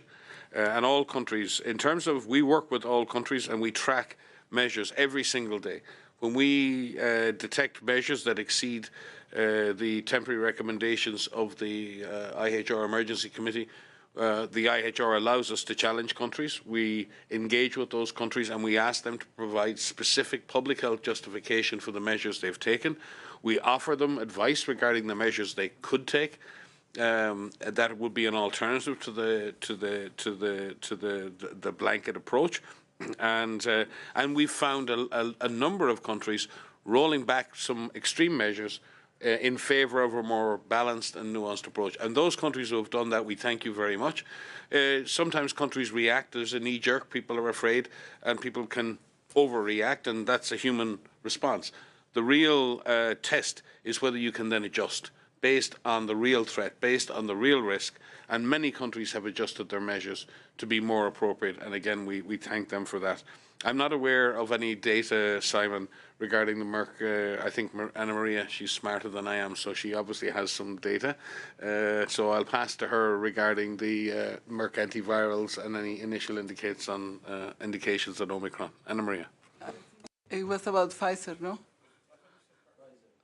K: And all countries, in terms of, we work with all countries and we track measures every single day. When we detect measures that exceed the temporary recommendations of the IHR Emergency Committee, the IHR allows us to challenge countries. We engage with those countries and we ask them to provide specific public health justification for the measures they've taken. We offer them advice regarding the measures they could take. That would be an alternative to the blanket approach, and we've found a number of countries rolling back some extreme measures in favour of a more balanced and nuanced approach. And those countries who have done that, we thank you very much. Sometimes countries react. There's a knee-jerk. People are afraid, and people can overreact, and that's a human response. The real test is whether you can then adjust based on the real threat, based on the real risk, and many countries have adjusted their measures to be more appropriate, and again, we thank them for that. I'm not aware of any data, Simon, regarding the Merck. I think Anna Maria, she's smarter than I am, so she obviously has some data. So I'll pass to her regarding the Merck antivirals and any initial indications on Omicron. Anna Maria.
J: It was about Pfizer, no?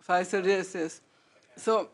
J: Pfizer, yes. So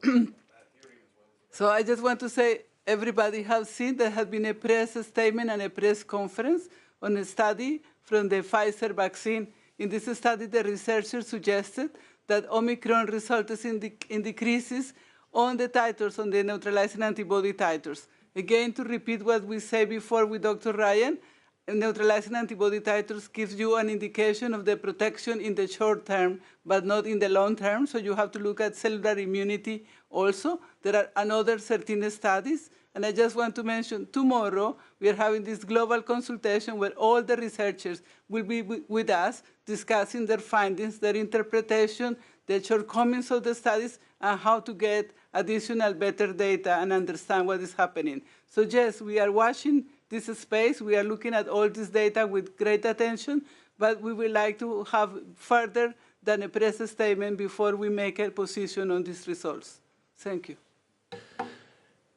J: I just want to say everybody has seen there has been a press statement and a press conference on a study from the Pfizer vaccine. In this study, the researchers suggested that Omicron resulted in decreases on the titers, on the neutralizing antibody titers. Again, to repeat what we said before with Dr. Ryan, neutralizing antibody titers gives you an indication of the protection in the short term, but not in the long term. So you have to look at cellular immunity also. There are another 13 studies. And I just want to mention, tomorrow we are having this global consultation where all the researchers will be with us discussing their findings, their interpretation, the shortcomings of the studies, and how to get additional better data and understand what is happening. So yes, we are watching this space. We are looking at all this data with great attention, but we would like to have further than a press statement before we make a position on these results. Thank you.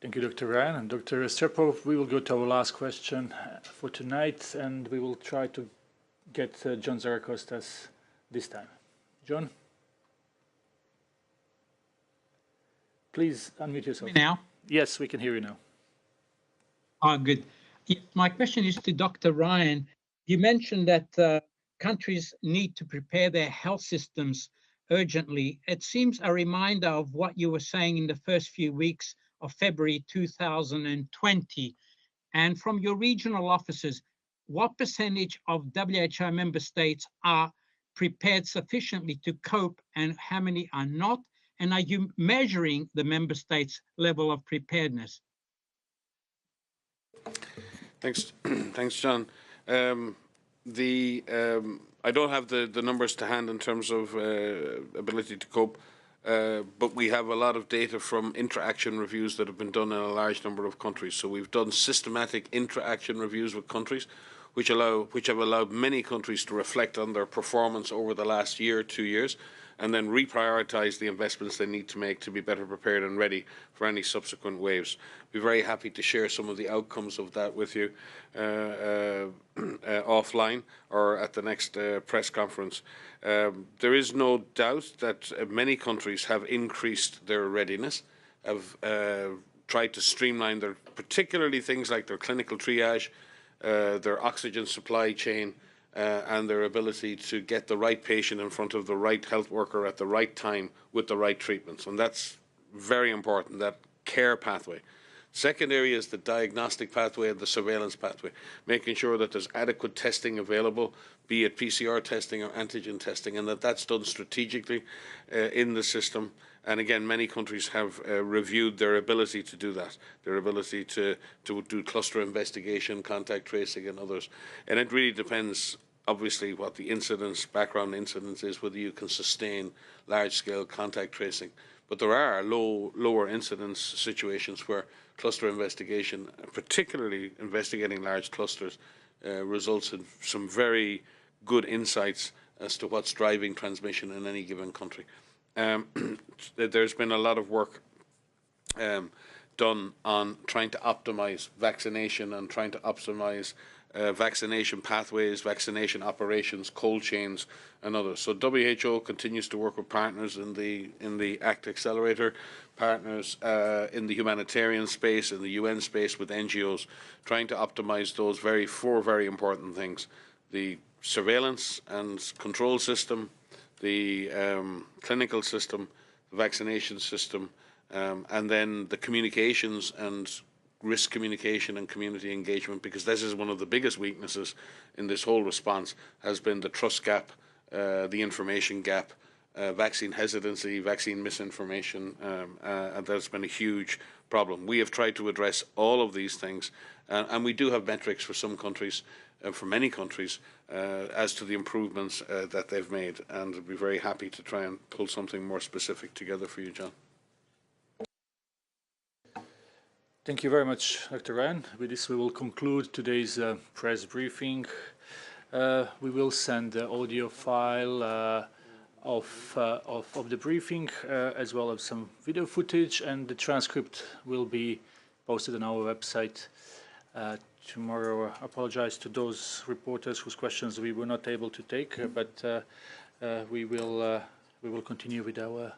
C: Thank you, Dr. Ryan. And Dr. Restrepo, we will go to our last question for tonight, and we will try to get John Zaracostas this time. John? Please unmute yourself.
T: Now?
C: Yes, we can hear you now.
T: Oh, good. My question is to Dr. Ryan. You mentioned that countries need to prepare their health systems urgently. It seems a reminder of what you were saying in the first few weeks of February 2020. And from your regional offices, what percentage of WHO member states are prepared sufficiently to cope and how many are not? And are you measuring the member states' level of preparedness?
K: Thanks, John. I don't have the numbers to hand in terms of ability to cope, but we have a lot of data from interaction reviews that have been done in a large number of countries. So we've done systematic interaction reviews with countries, which have allowed many countries to reflect on their performance over the last year, 2 years, and then reprioritize the investments they need to make to be better prepared and ready for any subsequent waves. We're very happy to share some of the outcomes of that with you offline or at the next press conference. There is no doubt that many countries have increased their readiness, have tried to streamline their, particularly things like their clinical triage, their oxygen supply chain, and their ability to get the right patient in front of the right health worker at the right time with the right treatments. And that's very important, that care pathway. Second area is the diagnostic pathway and the surveillance pathway, making sure that there's adequate testing available, be it PCR testing or antigen testing, and that that's done strategically in the system. And again, many countries have reviewed their ability to do that, their ability to do cluster investigation, contact tracing, and others. And it really depends, obviously, what the incidence, background incidence is, whether you can sustain large-scale contact tracing. But there are lower incidence situations where cluster investigation, particularly investigating large clusters, results in some very good insights as to what's driving transmission in any given country. There's been a lot of work done on trying to optimize vaccination and trying to optimize vaccination pathways, vaccination operations, cold chains, and others. So WHO continues to work with partners in the ACT Accelerator, partners in the humanitarian space, in the UN space, with NGOs, trying to optimize those four very important things: the surveillance and control system, the clinical system, the vaccination system, and then the communications and risk communication and community engagement, because this is one of the biggest weaknesses in this whole response, has been the trust gap, the information gap, vaccine hesitancy, vaccine misinformation, and that's been a huge problem. We have tried to address all of these things, and we do have metrics for some countries, for many countries, as to the improvements that they've made, and we'll be very happy to try and pull something more specific together for you, John.
C: Thank you very much, Dr. Ryan. With this, we will conclude today's press briefing. We will send the audio file of the briefing, as well as some video footage, and the transcript will be posted on our website tomorrow. I apologize to those reporters whose questions we were not able to take, but we will continue with our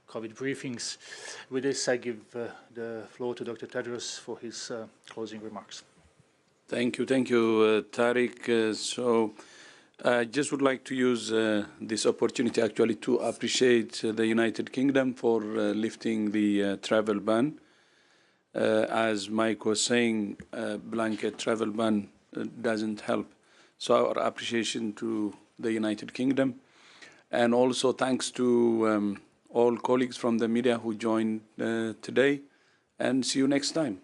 C: COVID briefings. With this, I give the floor to Dr. Tedros for his closing remarks.
D: Thank you, Tariq. So I just would like to use this opportunity actually to appreciate the United Kingdom for lifting the travel ban. As Mike was saying, blanket travel ban doesn't help. So our appreciation to the United Kingdom, and also thanks to all colleagues from the media who joined today, and see you next time.